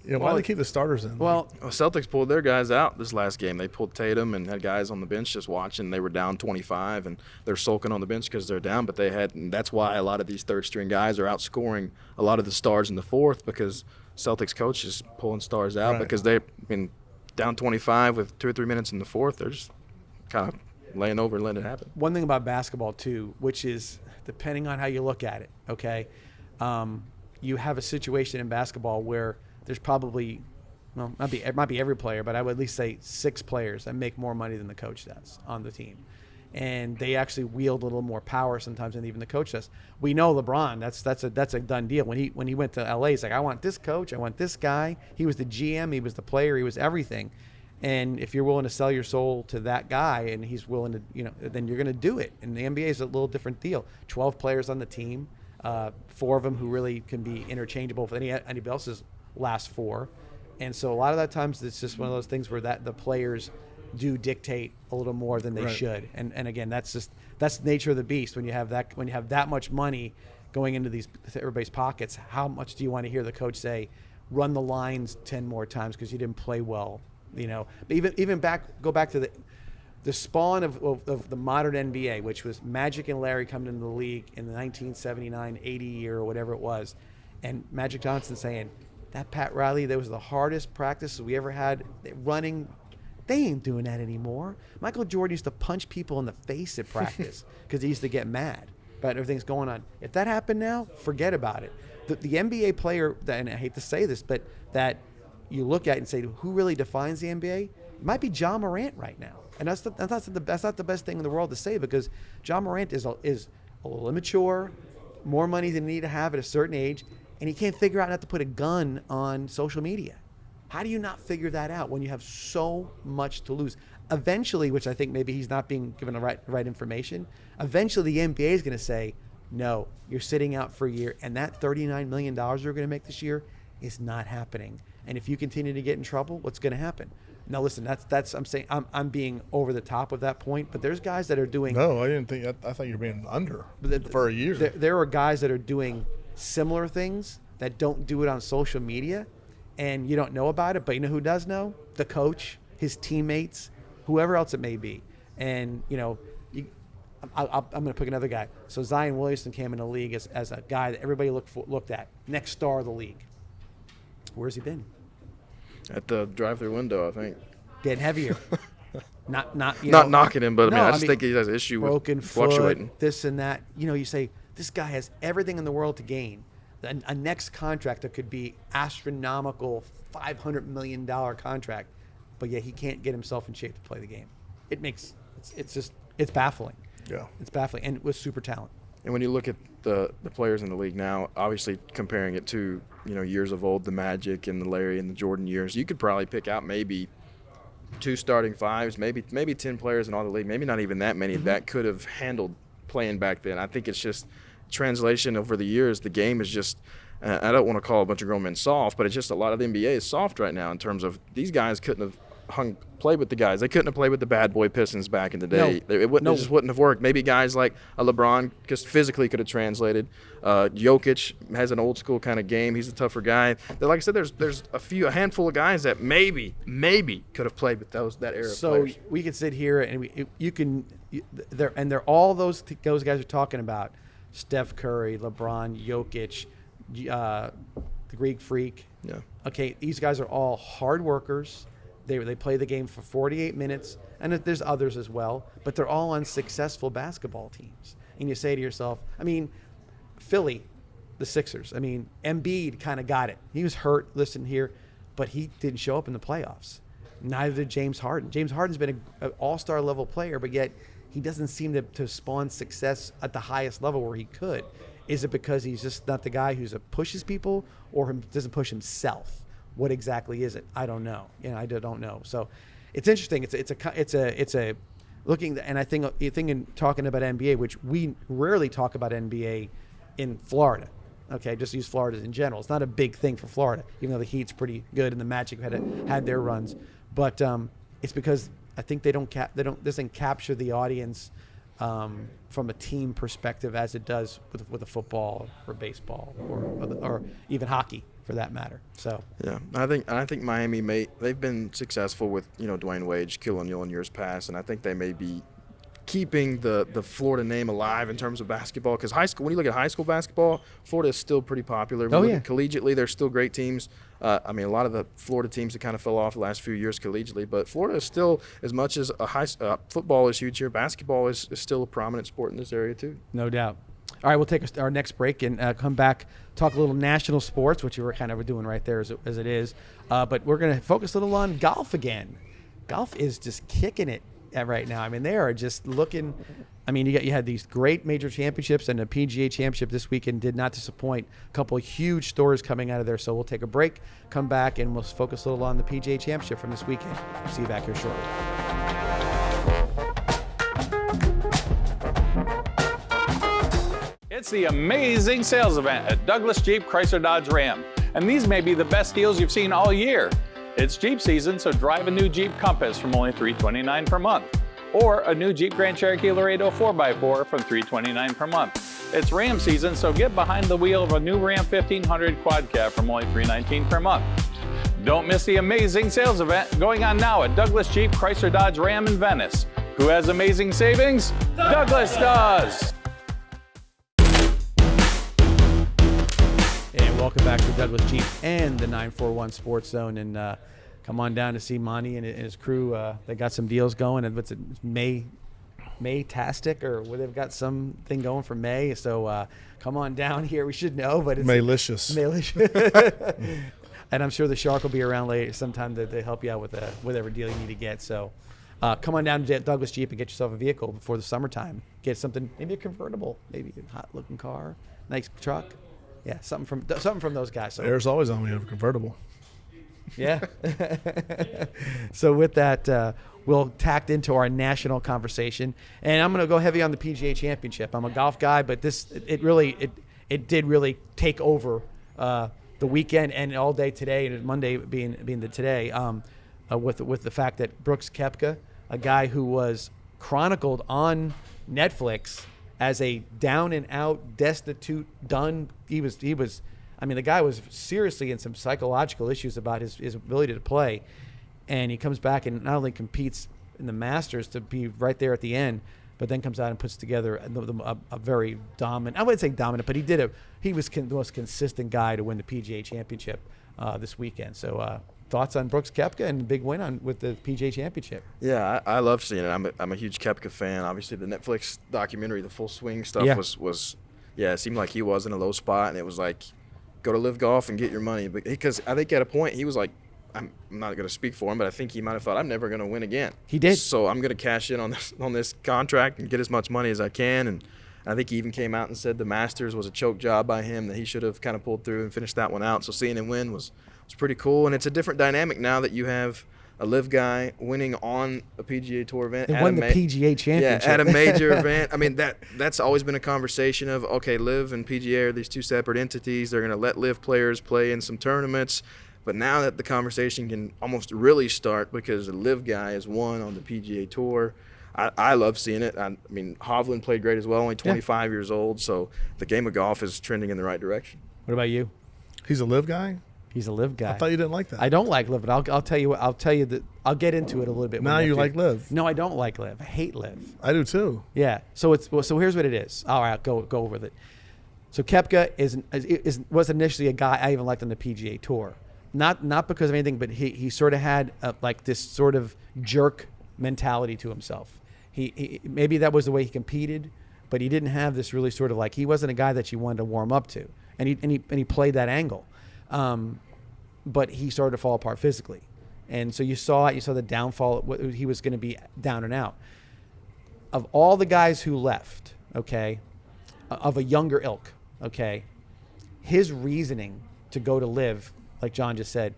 Why do they keep the starters in? Well, Celtics pulled their guys out this last game. They pulled Tatum and had guys on the bench just watching. They were down 25, and they're sulking on the bench because they're down. But and that's why a lot of these third-string guys are outscoring a lot of the stars in the fourth because Celtics coach is pulling stars out because they've been down 25 with 2 or 3 minutes in the fourth. They're just kind of laying over and letting it happen. One thing about basketball, too, which is depending on how you look at it, okay, you have a situation in basketball where there's probably, it might be every player, but I would at least say 6 players that make more money than the coach does on the team. and they actually wield a little more power sometimes than even the coach does. We know LeBron, that's a done deal. When he went to LA, he's like, I want this coach, I want this guy. He was the GM, he was the player, he was everything. And if you're willing to sell your soul to that guy and he's willing to, then you're going to do it. And the NBA is a little different deal. 12 players on the team, 4 of them who really can be interchangeable for anybody else's last 4. And so a lot of that times it's just one of those things where that the players do dictate a little more than they should. And again, that's the nature of the beast. When you have that much money going into everybody's pockets, how much do you want to hear the coach say, run the lines 10 more times because you didn't play well? But go back to the spawn of the modern NBA, which was Magic and Larry coming into the league in the 1979, 80 year or whatever it was, and Magic Johnson saying, that Pat Riley, that was the hardest practice we ever had running. They ain't doing that anymore. Michael Jordan used to punch people in the face at practice because he used to get mad about everything's going on. If that happened now, forget about it. The NBA player, and I hate to say this, but that you look at and say, who really defines the NBA? It might be jamorant right now. And that's not the best thing in the world to say, because jamorant is a little immature, more money than he need to have at a certain age, and he can't figure out not to put a gun on social media. How do you not figure that out when you have so much to lose? Eventually, which I think maybe he's not being given the right information, eventually the NBA is going to say, no, you're sitting out for a year, and that $39 million you're going to make this year is not happening. And if you continue to get in trouble, what's going to happen? Now, listen, I'm saying I'm being over the top with that point, but there's guys that are doing. No, I didn't think. I thought you were being under for a year. There are guys that are doing similar things that don't do it on social media, and you don't know about it. But you know who does know? The coach, his teammates, whoever else it may be. And I'm going to pick another guy. So Zion Williamson came in the league as a guy that everybody looked at, next star of the league. Where's he been? At the drive-through window, I think. Dead heavier. not knocking him, but I think he has an issue with fluctuating. Foot, this and that. You say this guy has everything in the world to gain. A next contract that could be astronomical, $500 million contract, but yet he can't get himself in shape to play the game. It's baffling. Yeah, it's baffling, and with super talent. And when you look at the players in the league now, obviously comparing it to years of old, the Magic and the Larry and the Jordan years, you could probably pick out maybe 2 starting fives, maybe 10 players in all the league, maybe not even that many that could have handled playing back then. I think it's just translation over the years. The game is just I don't want to call a bunch of grown men soft, but it's just a lot of the NBA is soft right now in terms of these guys couldn't have played with the guys. They couldn't have played with the bad boy Pistons back in the day. It just wouldn't have worked. Maybe guys like a LeBron just physically could have translated. Jokic has an old school kind of game. He's a tougher guy. Like I said, there's a handful of guys that maybe could have played with that era of players. So we can sit here and they're all those guys are talking about: Steph Curry, LeBron, Jokic, the Greek Freak. Yeah. Okay, these guys are all hard workers. They play the game for 48 minutes, and there's others as well, but they're all on successful basketball teams. And you say to yourself, Philly, the Sixers, Embiid kind of got it. He was hurt, listen here, but he didn't show up in the playoffs. Neither did James Harden. James Harden's been an all-star level player, but yet he doesn't seem to spawn success at the highest level where he could. Is it because he's just not the guy who pushes people, or doesn't push himself? What exactly is it? I don't know. I don't know. So it's interesting. It's a looking, and I think in talking about NBA, which we rarely talk about NBA in Florida. Okay, just use Florida in general. It's not a big thing for Florida, even though the Heat's pretty good and the Magic had their runs. But it's because I think doesn't capture the audience from a team perspective as it does with a football or baseball or even hockey, for that matter. So yeah, I think Miami they've been successful with Dwayne Wade, Shaquille O'Neal in years past, and I think they may be keeping the Florida name alive in terms of basketball, because when you look at high school basketball, Florida is still pretty popular. Collegiately, there's still great teams. A lot of the Florida teams that kind of fell off the last few years collegiately, but Florida is still, as much as football is huge here, basketball is still a prominent sport in this area too. No doubt. All right, we'll take our next break and come back, talk a little national sports, which you were kind of doing right there as it is. But we're going to focus a little on golf again. Golf is just kicking it right now. I mean, they are just looking. I mean, you had these great major championships, and the PGA Championship this weekend did not disappoint. A couple of huge stories coming out of there. So we'll take a break, come back, and we'll focus a little on the PGA Championship from this weekend. See you back here shortly. It's the amazing sales event at Douglas Jeep Chrysler Dodge Ram, and these may be the best deals you've seen all year. It's Jeep season, so drive a new Jeep Compass from only $329 per month, or a new Jeep Grand Cherokee Laredo 4x4 from $329 per month. It's Ram season, so get behind the wheel of a new Ram 1500 Quad Cab from only $319 per month. Don't miss the amazing sales event going on now at Douglas Jeep Chrysler Dodge Ram in Venice. Who has amazing savings? Douglas does! And welcome back to Douglas Jeep and the 941 Sports Zone. And come on down to see Monty and his crew. They got some deals going. And what's it, May-tastic, or where they've got something going for May. So come on down here. We should know, but it's Maylicious. And I'm sure the Shark will be around later sometime to help you out with whatever deal you need to get. So come on down to Douglas Jeep and get yourself a vehicle before the summertime. Get something, maybe a convertible, maybe a hot-looking car, nice truck. Yeah, something from those guys. So Air's always on when you have a convertible. yeah. So with that, we'll tacked into our national conversation, and I'm going to go heavy on the PGA Championship. I'm a golf guy, but it did really take over the weekend and all day today, and Monday being the today, with the fact that Brooks Koepka, a guy who was chronicled on Netflix as a down and out, destitute, done. He was. I mean, the guy was seriously in some psychological issues about his ability to play, and he comes back and not only competes in the Masters to be right there at the end, but then comes out and puts together a very dominant. I wouldn't say dominant, but he was the most consistent guy to win the PGA Championship this weekend. So. Thoughts on Brooks Koepka and the big win with the PGA Championship? Yeah, I love seeing it. I'm a huge Koepka fan. Obviously, the Netflix documentary, the Full Swing stuff, was it seemed like he was in a low spot, and it was like, go to Live Golf and get your money. Because I think at a point he was like, I'm not going to speak for him, but I think he might have thought, I'm never going to win again. He did. So I'm going to cash in on this contract and get as much money as I can. And I think he even came out and said the Masters was a choke job by him, that he should have kind of pulled through and finished that one out. So seeing him win was pretty cool, and it's a different dynamic now that you have a Live guy winning on a PGA Tour event. He won the PGA Championship. Yeah, at a major event. I mean, that's always been a conversation of, okay, Live and PGA are these two separate entities. They're going to let Live players play in some tournaments. But now that the conversation can almost really start because the Live guy has won on the PGA Tour, I love seeing it. I mean, Hovland played great as well, only 25 years old. So the game of golf is trending in the right direction. What about you? He's a Live guy? He's a Live guy. I thought you didn't like that. I don't like Live, but I'll tell you that I'll get into it a little bit. Now you like Live. No, I don't like Live. I hate Live. I do too. Yeah. So here's what it is. All right, go with it. So Koepka was initially a guy I even liked on the PGA Tour, not because of anything, but he sort of had like this sort of jerk mentality to himself. He maybe that was the way he competed, but he didn't have this really sort of like, he wasn't a guy that you wanted to warm up to, and he played that angle. But he started to fall apart physically. And so you saw the downfall. He was going to be down and out. Of all the guys who left, okay, of a younger ilk, okay, his reasoning to go to Live, like John just said,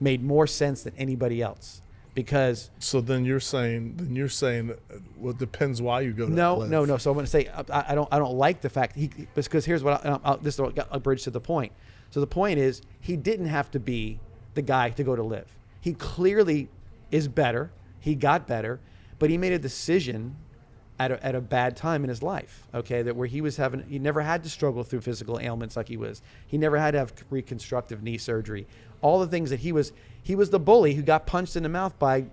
made more sense than anybody else. Because so then you're saying well, it depends why you go to Live. No. So I'm going to say I don't like the fact because here's what this will bridge to the point. So the point is, he didn't have to be the guy to go to Live. He clearly is better. He got better, but he made a decision at a bad time in his life. Okay, that where he never had to struggle through physical ailments like he was. He never had to have reconstructive knee surgery. All the things that he was the bully who got punched in the mouth by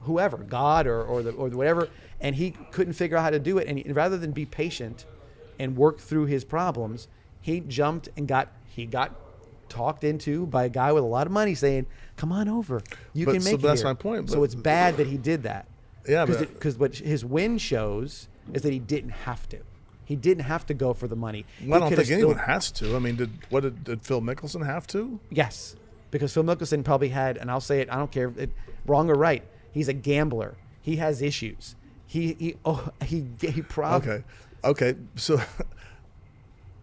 whoever, God or whatever, and he couldn't figure out how to do it. And rather than be patient and work through his problems, he jumped and got talked into by a guy with a lot of money saying, "Come on over, you can make it." So that's my point. So it's bad that he did that. Yeah, because what his win shows is that he didn't have to. He didn't have to go for the money. Well, I don't think anyone has to. I mean, did Phil Mickelson have to? Yes, because Phil Mickelson probably had, and I'll say it, I don't care, wrong or right, he's a gambler. He has issues. He probably. Okay. So,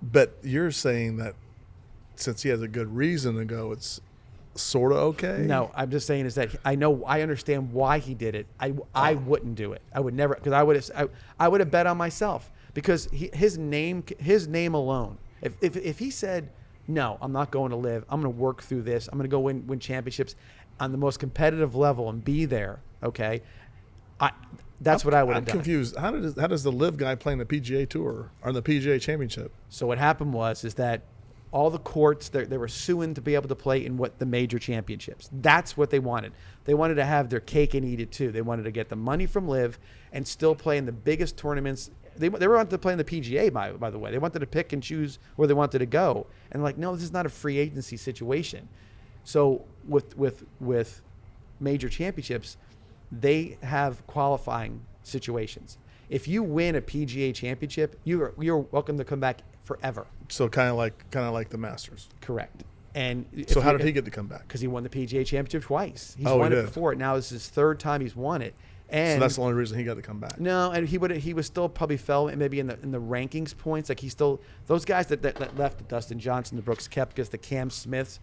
but you're saying that since he has a good reason to go, it's sort of okay? No, I'm just saying is that I understand why he did it. I wouldn't do it. I would never, because I would have bet on myself, because his name alone. If he said, no, I'm not going to live, I'm going to work through this, I'm going to go win championships on the most competitive level and be there. Okay, that's what I would have done. I'm confused. How does the live guy play in the PGA Tour or the PGA Championship? So what happened is that all the courts, they were suing to be able to play in the major championships. That's what they wanted. They wanted to have their cake and eat it too. They wanted to get the money from live and still play in the biggest tournaments. They wanted to play in the PGA, by the way. They wanted to pick and choose where they wanted to go. And like, no, this is not a free agency situation. So with major championships, they have qualifying situations. If you win a PGA championship, you're welcome to come back forever. So kind of like the Masters. Correct. And so how did he get to come back? Because he won the PGA championship twice. He's won it before. Now this is his third time he's won it. And so that's the only reason he got to come back. No, and he was still probably fell maybe in the rankings points. Like those guys that left, the Dustin Johnson, the Brooks Koepkas, the Cam Smiths,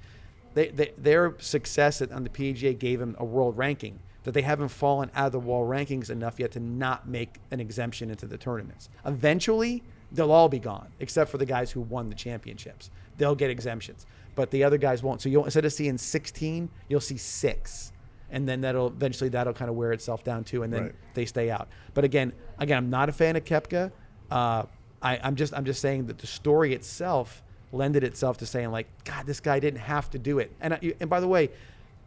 their success on the PGA gave him a world ranking. That they haven't fallen out of the wall rankings enough yet to not make an exemption into the tournaments. Eventually, they'll all be gone, except for the guys who won the championships. They'll get exemptions, but the other guys won't. So instead of seeing 16, you'll see 6, and then that'll kind of wear itself down too, and then they stay out. But again, I'm not a fan of Koepka. I'm just saying that the story itself lended itself to saying like, God, this guy didn't have to do it. And by the way,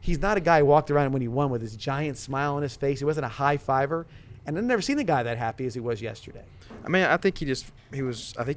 he's not a guy who walked around when he won with his giant smile on his face. He wasn't a high fiver. And I've never seen a guy that happy as he was yesterday. I mean, I think he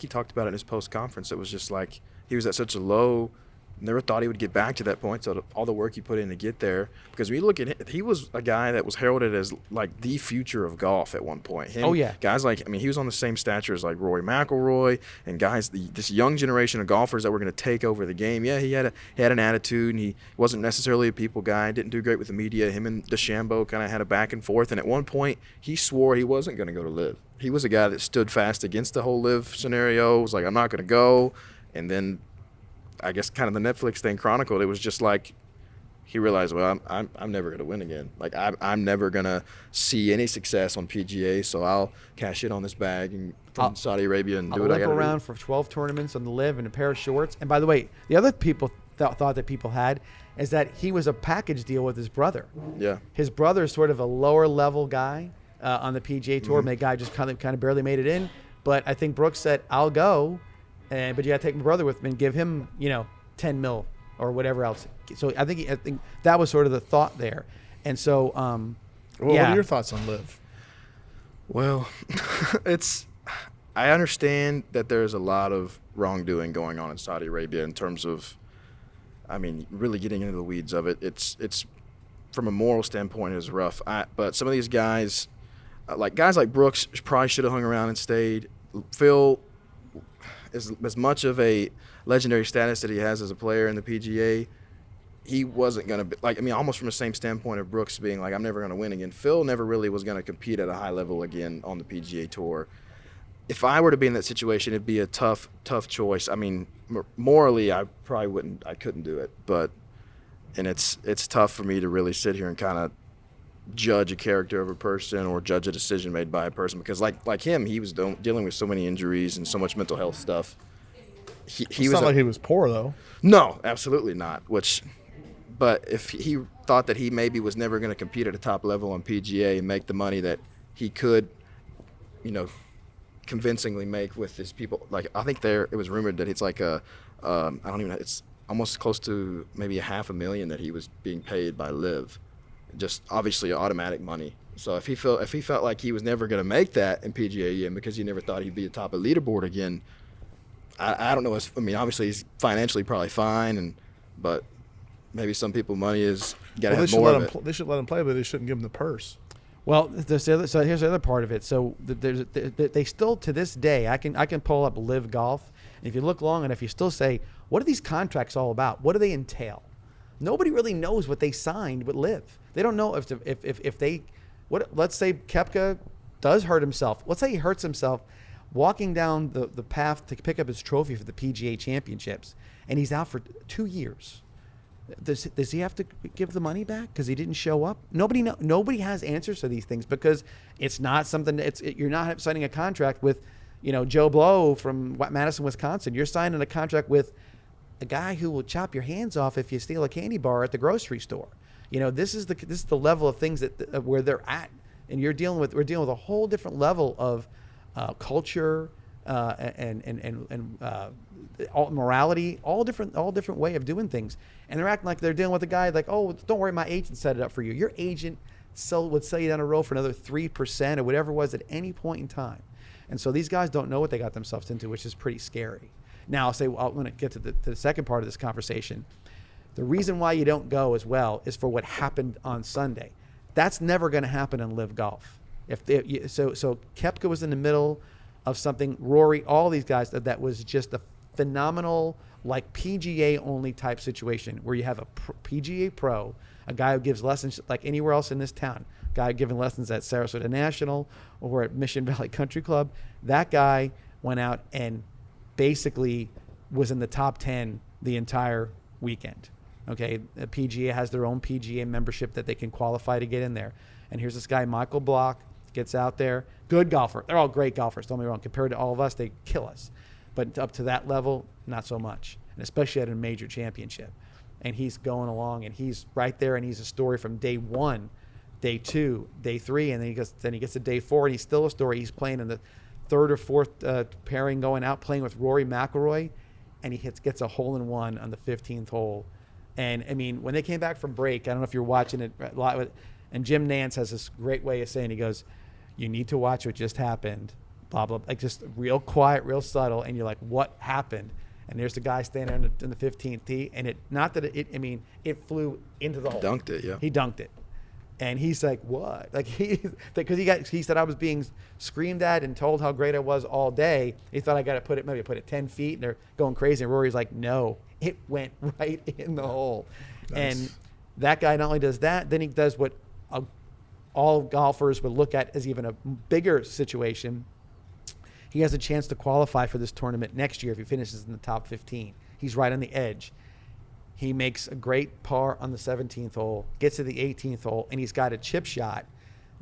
talked about it in his post-conference. It was just like he was at such a low, never thought he would get back to that point. So all the work he put in to get there, because when you look at him, he was a guy that was heralded as like the future of golf at one point. Guys like, I mean, he was on the same stature as like Rory McIlroy and guys, this young generation of golfers that were going to take over the game. Yeah, he had an attitude, and he wasn't necessarily a people guy. Didn't do great with the media. Him and DeChambeau kind of had a back and forth. And at one point, he swore he wasn't going to go to live. He was a guy that stood fast against the whole live scenario. Was like, I'm not going to go. And then I guess kind of the Netflix thing chronicled, it was just like he realized, well, I'm never going to win again. Like I'm never going to see any success on PGA, so I'll cash in on this bag from Saudi Arabia and do what I got to do. I'll limp around for 12 tournaments on the live in a pair of shorts. And by the way, the other people thought that people had is that he was a package deal with his brother. Yeah. His brother is sort of a lower level guy on the PGA Tour. Mm-hmm. The guy just kind of barely made it in. But I think Brooks said, I'll go. But you got to take my brother with me and give him, 10 mil or whatever else. So I think that was sort of the thought there. And so, what are your thoughts on live? Well, I understand that there's a lot of wrongdoing going on in Saudi Arabia in terms of, I mean, really getting into the weeds of it. It's from a moral standpoint is rough. But some of these guys, guys like Brooks, probably should have hung around and stayed. Phil, as much of a legendary status that he has as a player in the PGA, he wasn't going to be almost from the same standpoint of Brooks being like, I'm never going to win again. Phil never really was going to compete at a high level again on the PGA Tour. If I were to be in that situation, it'd be a tough choice. I mean, morally, I couldn't do it, and it's tough for me to really sit here and kind of judge a character of a person or judge a decision made by a person, because like him, he was dealing with so many injuries and so much mental health stuff. He was not like he was poor though. No, absolutely not. But if he thought that he maybe was never going to compete at a top level on PGA and make the money that he could, convincingly make with his people, like I think it was rumored that it's like it's almost close to maybe $500,000 that he was being paid by Liv. Just obviously automatic money. So if he felt like he was never going to make that in PGA again because he never thought he'd be atop a leaderboard again, I don't know. I mean, obviously he's financially probably fine, but maybe some people money is got to have more of it. They should let him play, but they shouldn't give him the purse. Well, so here's the other part of it. So they still, to this day, I can pull up Live Golf, and if you look long enough, you still say, what are these contracts all about? What do they entail? Nobody really knows what they signed with Live. They don't know if Let's say Koepka does hurt himself. Let's say he hurts himself walking down the path to pick up his trophy for the PGA Championships, and he's out for 2 years. Does he have to give the money back because he didn't show up? Nobody has answers to these things because it's not something. You're not signing a contract with, Joe Blow from Madison, Wisconsin. You're signing a contract with a guy who will chop your hands off if you steal a candy bar at the grocery store. This is the level of things that where they're at, and we're dealing with a whole different level of culture and morality, all different way of doing things. And they're acting like they're dealing with a guy like, oh, don't worry, my agent set it up for you. Your agent would sell you down a road for another 3% or whatever it was at any point in time. And so these guys don't know what they got themselves into, which is pretty scary. Now I want to get to the second part of this conversation. The reason why you don't go as well is for what happened on Sunday. That's never going to happen in live golf. So Koepka was in the middle of something. Rory, all these guys, that was just a phenomenal, like PGA only type situation where you have a PGA pro, a guy who gives lessons like anywhere else in this town, guy giving lessons at Sarasota National or at Mission Valley Country Club. That guy went out and basically was in the top 10 the entire weekend. Okay, the PGA has their own PGA membership that they can qualify to get in there. And here's this guy, Michael Block, gets out there. Good golfer. They're all great golfers, don't get me wrong. Compared to all of us, they kill us. But up to that level, not so much. And especially at a major championship. And he's going along, and he's right there, and he's a story from day 1, day 2, day 3, and then he gets to day 4, and he's still a story. He's playing in the 3rd or 4th pairing going out, playing with Rory McIlroy, and he gets a hole-in-one on the 15th hole. And, I mean, when they came back from break, I don't know if you're watching it a lot, and Jim Nantz has this great way of saying, he goes, you need to watch what just happened, blah, blah, like just real quiet, real subtle, and you're like, what happened? And there's the guy standing in the 15th tee, and it flew into the hole. Dunked it, yeah. He dunked it. And he's like, what? Like because he said I was being screamed at and told how great I was all day. He thought I got to put it 10 feet, and they're going crazy. And Rory's like, no, it went right in the hole. Nice. And that guy not only does that, then he does what all golfers would look at as even a bigger situation. He has a chance to qualify for this tournament next year if he finishes in the top 15. He's right on the edge. He makes a great par on the 17th hole, gets to the 18th hole, and he's got a chip shot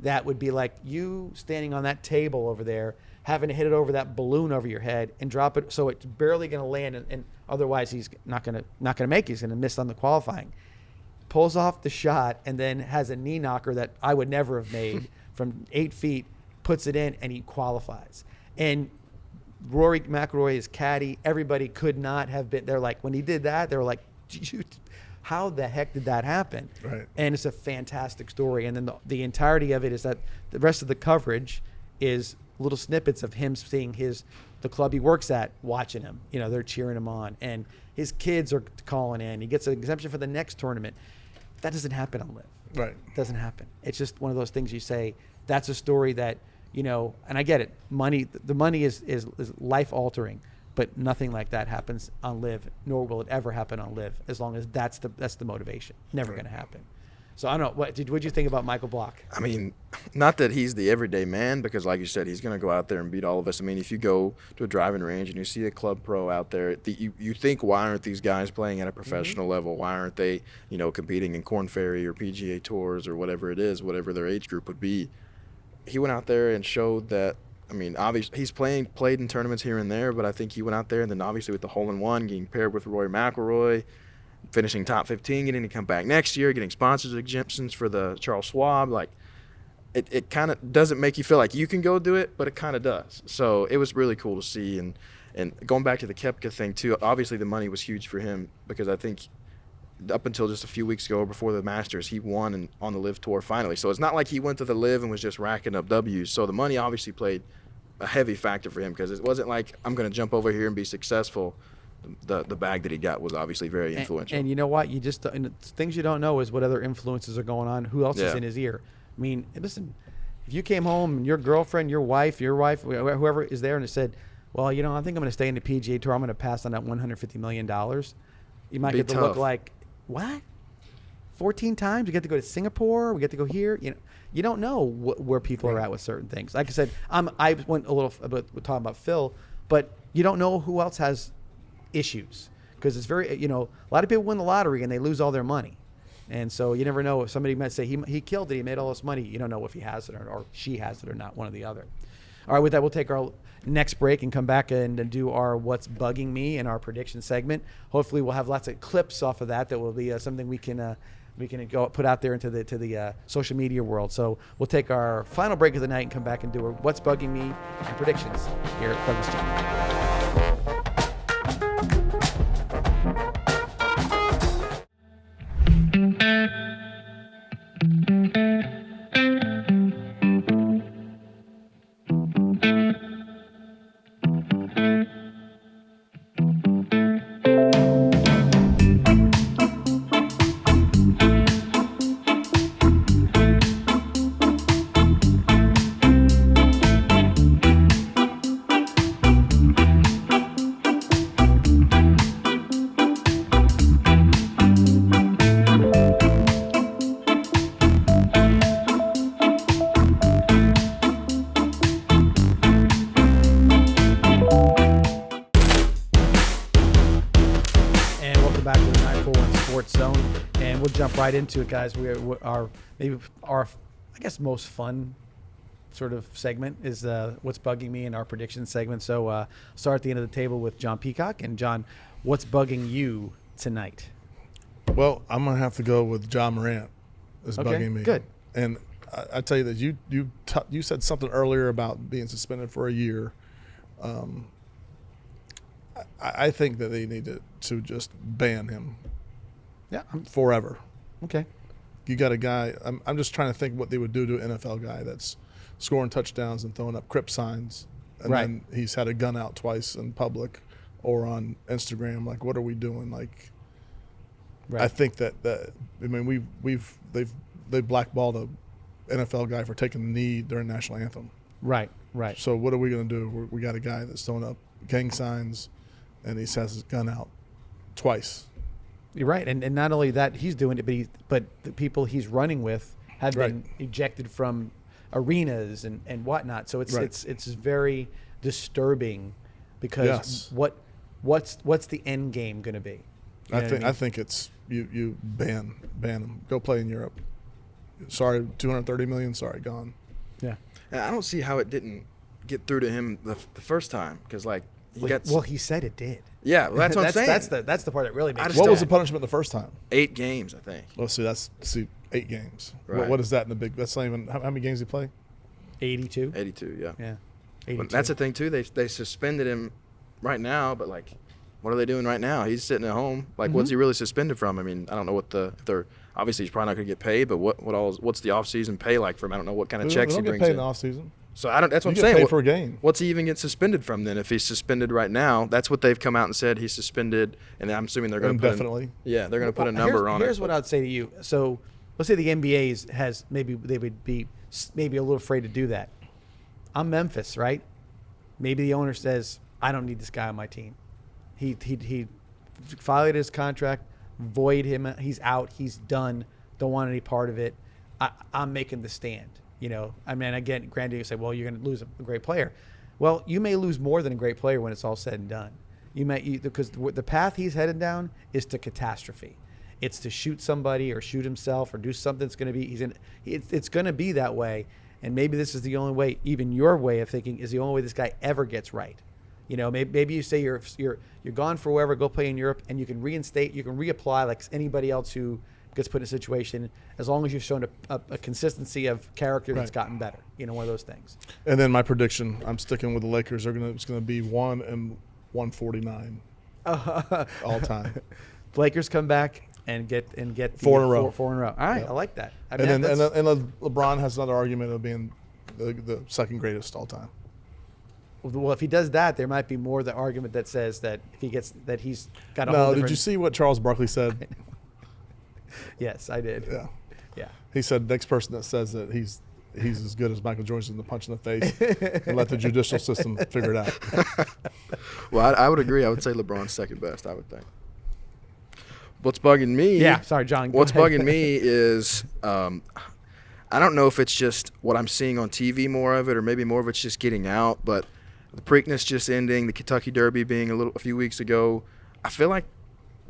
that would be like you standing on that table over there, having to hit it over that balloon over your head and drop it so it's barely going to land, and otherwise he's not going to make it. He's going to miss on the qualifying. Pulls off the shot and then has a knee knocker that I would never have made from 8 feet, puts it in, and he qualifies. And Rory McIlroy is caddy. Everybody could not have been. They're like, when he did that, they were like, how the heck did that happen? Right. And it's a fantastic story. And then the entirety of it is that the rest of the coverage is little snippets of him seeing the club he works at, watching him. They're cheering him on. And his kids are calling in. He gets an exemption for the next tournament. That doesn't happen on LIV. Right. It doesn't happen. It's just one of those things you say, that's a story that, and I get it. The money is life altering, but nothing like that happens on LIV, nor will it ever happen on LIV as long as that's the motivation. Never going to happen. So I don't know. What'd you think about Michael Block? I mean, not that he's the everyday man, because like you said, he's going to go out there and beat all of us. I mean, if you go to a driving range and you see a club pro out there, you think, why aren't these guys playing at a professional level? Why aren't they, competing in Korn Ferry or PGA Tours or whatever it is, whatever their age group would be? He went out there and showed that. I mean, obviously he's played in tournaments here and there, but I think he went out there and then obviously with the hole-in-one, getting paired with Rory McIlroy, finishing top 15, getting to come back next year, getting sponsors exemptions for the Charles Schwab. Like, it kind of doesn't make you feel like you can go do it, but it kind of does. So it was really cool to see. And going back to the Koepka thing too, obviously the money was huge for him, because I think up until just a few weeks ago before the Masters, he won on the LIV Tour finally. So it's not like he went to the LIV and was just racking up W's. So the money obviously played a heavy factor for him, because it wasn't like, I'm going to jump over here and be successful. The bag that he got was obviously very influential. And you know what? Things you don't know is what other influences are going on. Who else is in his ear? I mean, listen, if you came home and your girlfriend, your wife, whoever is there, and said, well, I think I'm going to stay in the PGA Tour, I'm going to pass on that $150 million, you might get to look like, what? 14 times. We get to go to Singapore. We get to go here. You don't know where people are at with certain things. Like I said, I went a little about talking about Phil, but you don't know who else has issues because it's very, a lot of people win the lottery and they lose all their money. And so you never know if somebody might say he killed it, he made all this money. You don't know if he has it or she has it or not, one or the other. All right, with that, we'll take our next break and come back and do our What's Bugging Me and our prediction segment. Hopefully we'll have lots of clips off of that will be something we can go put out there into the social media world. So we'll take our final break of the night and come back and do our What's Bugging Me and predictions here at Douglas Gym. Right into it, guys. Our I guess most fun sort of segment is What's Bugging Me and our prediction segment. So start at the end of the table with John Peacock. And John, what's bugging you tonight? Well, I'm gonna have to go with jamorant is bugging me. Good. And I tell you that you said something earlier about being suspended for a year. I think that they need to just ban him. Yeah. Forever. Okay. You got a guy. I'm just trying to think what they would do to an NFL guy that's scoring touchdowns and throwing up crip signs, and then he's had a gun out twice in public or on Instagram. Like, what are we doing? Like, I think that I mean they've blackballed a NFL guy for taking the knee during national anthem. Right. So what are we going to do? We got a guy that's throwing up gang signs, and he has his gun out twice. You're right, and not only that he's doing it, but the people he's running with have been ejected from arenas and whatnot. So it's very disturbing because what's the end game going to be? I think it's you ban him. Go play in Europe. Sorry, 230 million. Sorry, gone. Yeah, I don't see how it didn't get through to him the first time because he said it did. Yeah, well, that's what I'm saying. That's the part that really makes. What was the punishment the first time? 8 games, I think. Let's see. That's 8 games. Right. What is that in the big? That's not even how many games did he play? 82. 82, yeah. Yeah. 82. But that's the thing too. They suspended him right now, but what are they doing right now? He's sitting at home. What's he really suspended from? I mean, I don't know what they're obviously he's probably not going to get paid, but what's the off-season pay like for him? I don't know what kind of checks he brings in. They don't get paid in the off-season. So that's what I'm you saying. Get paid for a game. What's he even get suspended from then? If he's suspended right now, that's what they've come out and said he's suspended, and I'm assuming they're going to indefinitely. They're going to put a number on it. Here's what I'd say to you. So let's say the NBA has maybe they would be maybe a little afraid to do that. I'm Memphis, right? Maybe the owner says, I don't need this guy on my team. He violated his contract, void him. He's out. He's done. Don't want any part of it. I'm making the stand. I mean, again, granted, you say, well, you're going to lose a great player. Well, you may lose more than a great player when it's all said and done. Because the path he's headed down is to catastrophe. It's to shoot somebody or shoot himself or do something that's going to be. It's going to be that way. And maybe this is the only way. Even your way of thinking is the only way this guy ever gets right. Maybe you say you're gone forever. Go play in Europe, and you can reinstate. You can reapply like anybody else who gets put in a situation, as long as you've shown a consistency of character that's gotten better. One of those things. And then my prediction, I'm sticking with the Lakers. It's going to be 1-149 all time. Lakers come back and get 4 in a row. 4 in a row. All right, I like that. I mean, and LeBron has another argument of being the second greatest all time. Well, if he does that, there might be more the argument that says that if he gets that he's got a whole No, different. did you see what Charles Barkley said? Yes, I did. Yeah. He said next person that says that he's as good as Michael Jordan in the punch in the face, and let the judicial system figure it out. Well, I would agree. I would say LeBron's second best, I would think. what's bugging me? Yeah, sorry, John. go What's ahead. bugging me is I don't know if it's just what I'm seeing on TV more of it, or maybe more of it's just getting out. But the Preakness just ending, the Kentucky Derby being a few weeks ago, I feel like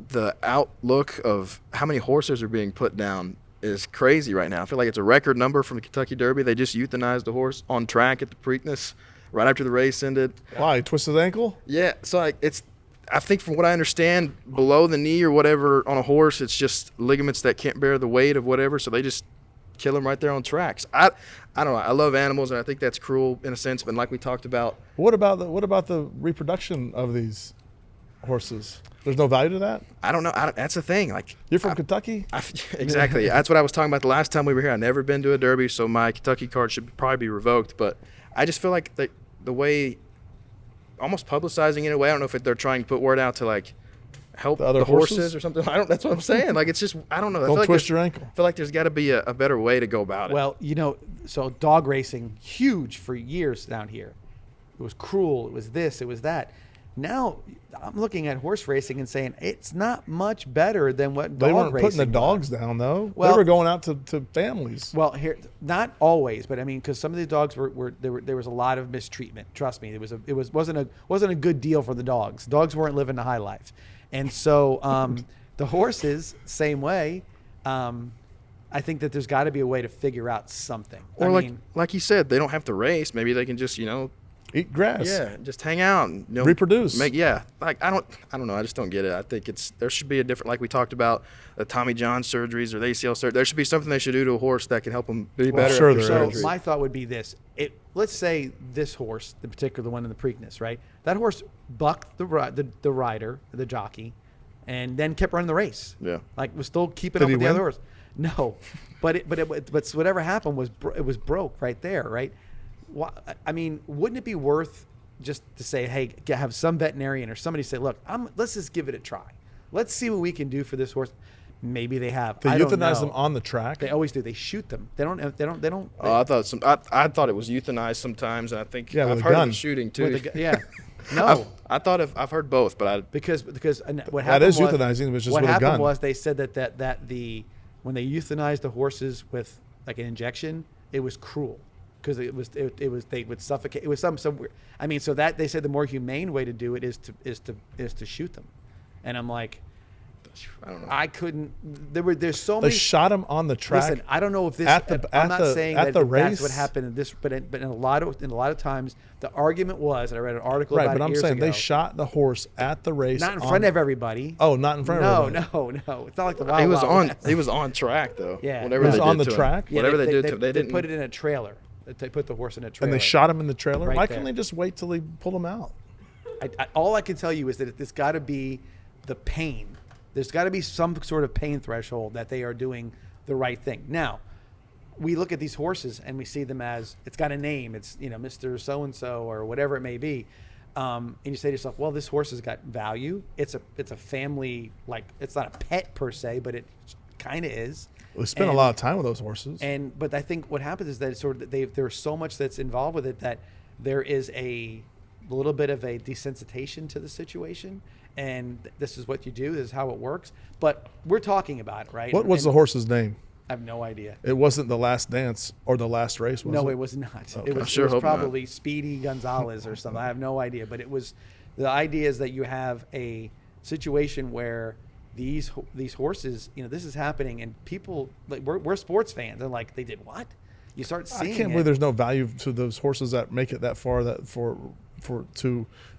the outlook of how many horses are being put down is crazy right now. I feel like it's a record number from the Kentucky Derby. They just euthanized a horse on track at the Preakness right after the race ended. Why? He twisted his ankle? Yeah, so I think from what I understand, below the knee or whatever on a horse, it's just ligaments that can't bear the weight of whatever, so they just kill him right there on tracks. I don't know. I love animals, and I think that's cruel in a sense, but like we talked about. What about the reproduction of these horses? There's no value to that? I don't know. That's the thing. Like, You're from Kentucky? Exactly. That's what I was talking about the last time we were here. I've never been to a Derby, so my Kentucky card should probably be revoked. But I just feel like the way, almost publicizing it in a way, I don't know if they're trying to put word out to like help The other the horses horses? or something. That's what I'm saying. Like, it's just, I don't know. I Don't feel like twist your ankle. I feel like there's got to be a better way to go about it. Well, so dog racing, huge for years down here. It was cruel. It was this. It was that. Now I'm looking at horse racing and saying it's not much better than what They dog weren't racing putting the was. dogs down, though. They Well- were going out to families. Well, here, not always, but I mean, because some of the dogs there was a lot of mistreatment. Trust me, wasn't a good deal for the dogs. Dogs weren't living the high life, and so the horses, same way. I think that there's got to be a way to figure out something. or I like mean, like you said, they don't have to race. Maybe they can just Eat grass. just hang out and Reproduce. Like I don't know. I just don't get it. I think there should be a different, like we talked about the Tommy John surgeries or the ACL surgery. There should be something they should do to a horse that can help them be better. sure after there so is. surgery. my thought would be this: let's say this horse, the particular one in the Preakness, right? That horse bucked the rider, the jockey, and then kept running the race. Yeah. like was still keeping Did up he with the win? other horse. No, but so whatever happened was it was broke right there, right? I mean, wouldn't it be worth just to say, hey, have some veterinarian or somebody say, look, let's just give it a try. Let's see what we can do for this horse. Maybe they have. They I don't euthanize know. them on the track. They always do. They shoot them. They don't. Oh, I thought it was euthanized sometimes, and I think Yeah, with I've a heard gun. of shooting too. with the, yeah. No. I've heard both, but Because what happened That is was, euthanizing, it was just what with a happened gun. was they said that when they euthanized the horses with like an injection, it was cruel because it was they would suffocate. It was some weird. I mean, so that they said the more humane way to do it is to shoot them, and I'm like, I don't know. I couldn't. There's so They many. shot him on the track. Listen, I don't know if this. at I'm not the- saying at that the that's race? what happened in this, but in a lot of times the argument was, and I read an article Right, about but it I'm years saying ago, they shot the horse at the race. not in front of everybody. Oh, not in front of everybody. No. It's not like the Wild He was Wild on. West. He was on track though. Yeah. Whatever He was they on did the to him. track? Yeah, Whatever they did to him, they didn't. put it in a trailer. They put the horse in a trailer. And they shot him in the trailer? Right Why there. couldn't they just wait till they pulled him out? All I can tell you is that it's got to be the pain. There's got to be some sort of pain threshold that they are doing the right thing. Now, we look at these horses and we see them as it's got a name. It's Mr. So and So or whatever it may be, and you say to yourself, well, this horse has got value. It's a family, like it's not a pet per se, but it kind of is. We spent a And- lot of time with those horses. But I think what happens is that it's sort of there's so much that's involved with it that there is a little bit of a desensitization to the situation, and this is what you do. This is how it works. But we're talking about it, right? What was And the horse's name? I have no idea. It wasn't the last dance or the last race, was No, it? it was not. Okay. It was, I sure it was hope not. probably Speedy Gonzalez or something. I have no idea. But it was the idea is that you have a situation where these horses, this is happening, and people like we're sports fans, and like they did what? You start I seeing can't it. believe there's no value to those horses that make it that far. That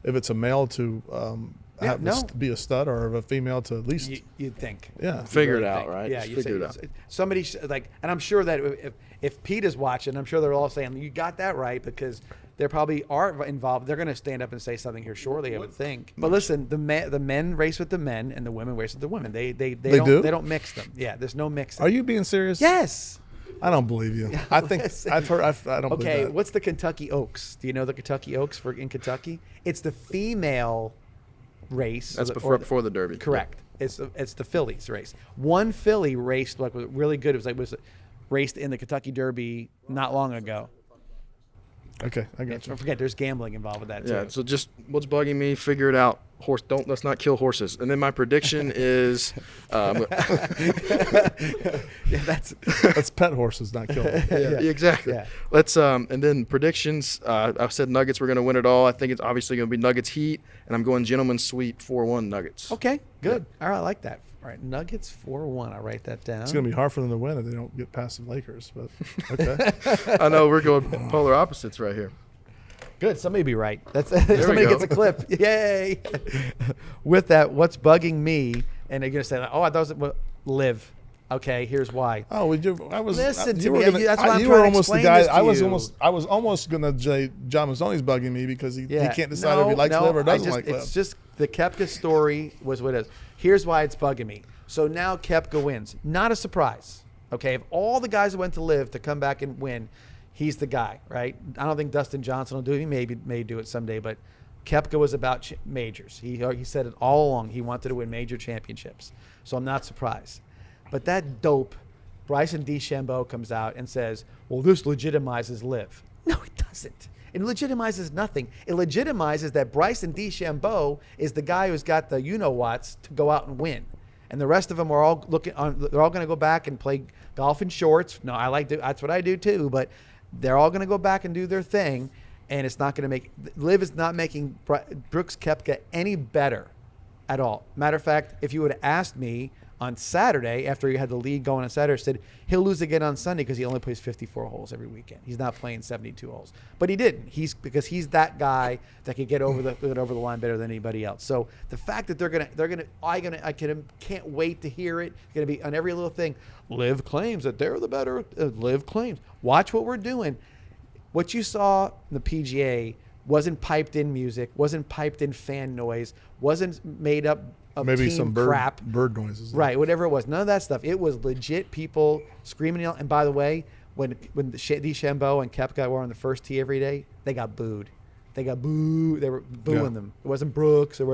if it's a male to Yeah, no. be a stud, or if a female to at least You'd think. yeah. Figure it really out, think. right? Yeah, Just you figure say, it out. somebody and I'm sure that if Pete is watching, I'm sure they're all saying you got that right because they probably are involved. They're going to stand up and say something here shortly, I would think. But listen, the men race with the men and the women race with the women. They do? don't mix them. Yeah, there's no mixing. Are you being serious? Yes. I don't believe you. I think Listen. I've heard. I don't Okay, believe that. what's the Kentucky Oaks? Do you know the Kentucky Oaks in Kentucky? It's the female race. That's or before the Derby. Correct. It's the fillies race. One filly raced was really good. It was raced in the Kentucky Derby not long ago. Okay, I got you. Don't forget, there's gambling involved with that too. Yeah. So just what's bugging me, figure it out. Let's not kill horses. And then my prediction is, Yeah, that's Let's pet horses, not kill them. yeah, exactly. Yeah. Let's and then predictions. I said Nuggets were going to win it all. I think it's obviously going to be Nuggets Heat, and I'm going gentleman's sweep 4-1 Nuggets. okay. Good. All right, I like that. All right, Nuggets 4-1. I'll write that down. It's going to be hard for them to win if they don't get past the Lakers. But okay. I know we're going polar opposites right here. Good. Somebody be right. That's we somebody go. gets a clip. Yay! With that, what's bugging me? And they're gonna say, "Oh, I thought it was live." Okay, here's why. Oh, I was. Listen you to were me. Gonna, That's why I'm you trying were to almost the explain guy. this to I was almost gonna say John Mazzoni's bugging me because he can't decide if he likes live or doesn't like live. It's just the Koepka story was what it is. Here's why it's bugging me. So now Koepka wins. Not a surprise. Okay, if all the guys that went to live to come back and win, he's the guy, right? I don't think Dustin Johnson will do it. He may do it someday, but Koepka was about majors. He said it all along. He wanted to win major championships. So I'm not surprised. But that dope, Bryson DeChambeau, comes out and says, well, this legitimizes live. No, it doesn't. It legitimizes nothing. It legitimizes that Bryson DeChambeau is the guy who's got the you-know-whats to go out and win. And the rest of them are all they're all going to go back and play golf in shorts. No, that's what I do too, but they're all going to go back and do their thing, and it's not going to make live is not making Brooks Koepka any better at all. Matter of fact, if you would have asked me on Saturday after he had the lead going on Saturday, I said he'll lose again on Sunday because he only plays 54 holes every weekend. He's not playing 72 holes, but he didn't. Because he's that guy that could get over the line better than anybody else. So the fact that I can't wait to hear it. It's gonna be on every little thing. Liv claims that they're the better. Liv claims. Watch what we're doing. What you saw in the PGA wasn't piped in music, wasn't piped in fan noise, wasn't made up of Maybe team some crap. bird noises. Right, whatever it was. None of that stuff. It was legit people screaming and yelling. And by the way, when DeChambeau and Koepka were on the first tee every day, they got booed. They got booed. They were booing them. It wasn't Brooks. It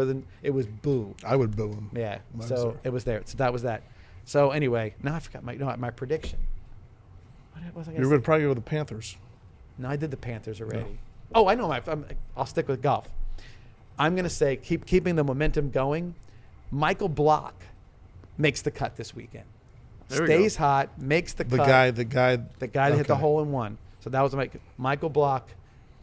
was boo. I would boo him. Yeah. So it was there. So that was that. So anyway, now I forgot my prediction. What was I going You to would say? probably go with the Panthers. No, I did the Panthers already. No. Oh, I know. I'll stick with golf. I'm going to say keeping the momentum going. Michael Block makes the cut this weekend. There we Stays go. hot, makes the cut. The guy that hit the okay. hole in one. So that was Michael Block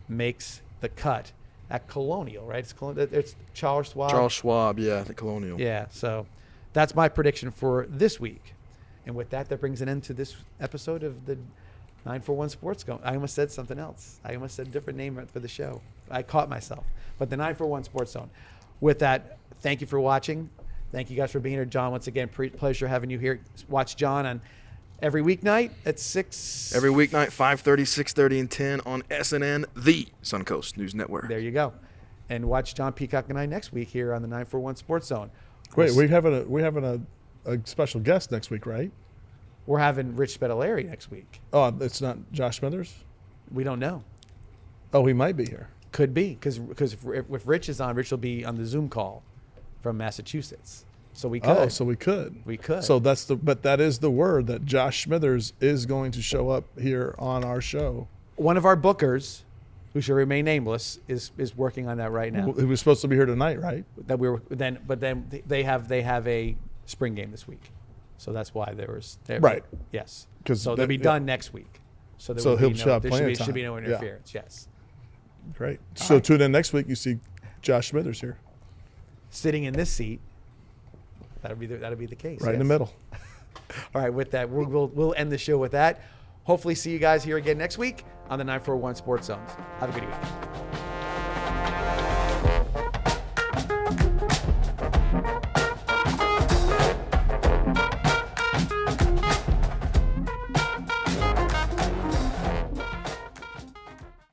makes the cut at Colonial, right? It's Charles Schwab. Charles Schwab, yeah, the Colonial. Yeah. So that's my prediction for this week. And with that brings an end to this episode of the 941 Sports Zone. I almost said something else. I almost said a different name for the show. I caught myself. But the 941 Sports Zone. With that, thank you for watching. Thank you guys for being here. John, once again, pleasure having you here. Watch John on every weeknight at 6. Every weeknight, 5:30, 6:30, and 10 on SNN, the Suncoast News Network. There you go. And watch John Peacock and I next week here on the 941 Sports Zone. Wait, we're having a special guest next week, right? We're having Rich Spitaleri next week. Oh, it's not Josh Smithers? We don't know. Oh, he might be here. Could be, because if Rich is on, Rich will be on the Zoom call from Massachusetts. So we could. Oh, so we could. We could. So but that is the word that Josh Smithers is going to show up here on our show. One of our bookers, who shall remain nameless, is working on that right now. He was supposed to be here tonight, right? But then they have a spring game this week, so that's why there. Right. Yes. 'Cause so they'll be done next week. So he'll show up plenty of should be time. no Yeah. interference. Yes. Great. So tune in next week. You see Josh Smithers here, Sitting in this seat. That'll be the case. right in the yes. middle. All right. With that, we'll end the show with that. Hopefully, see you guys here again next week on the 941 Sports Zones. Have a good evening.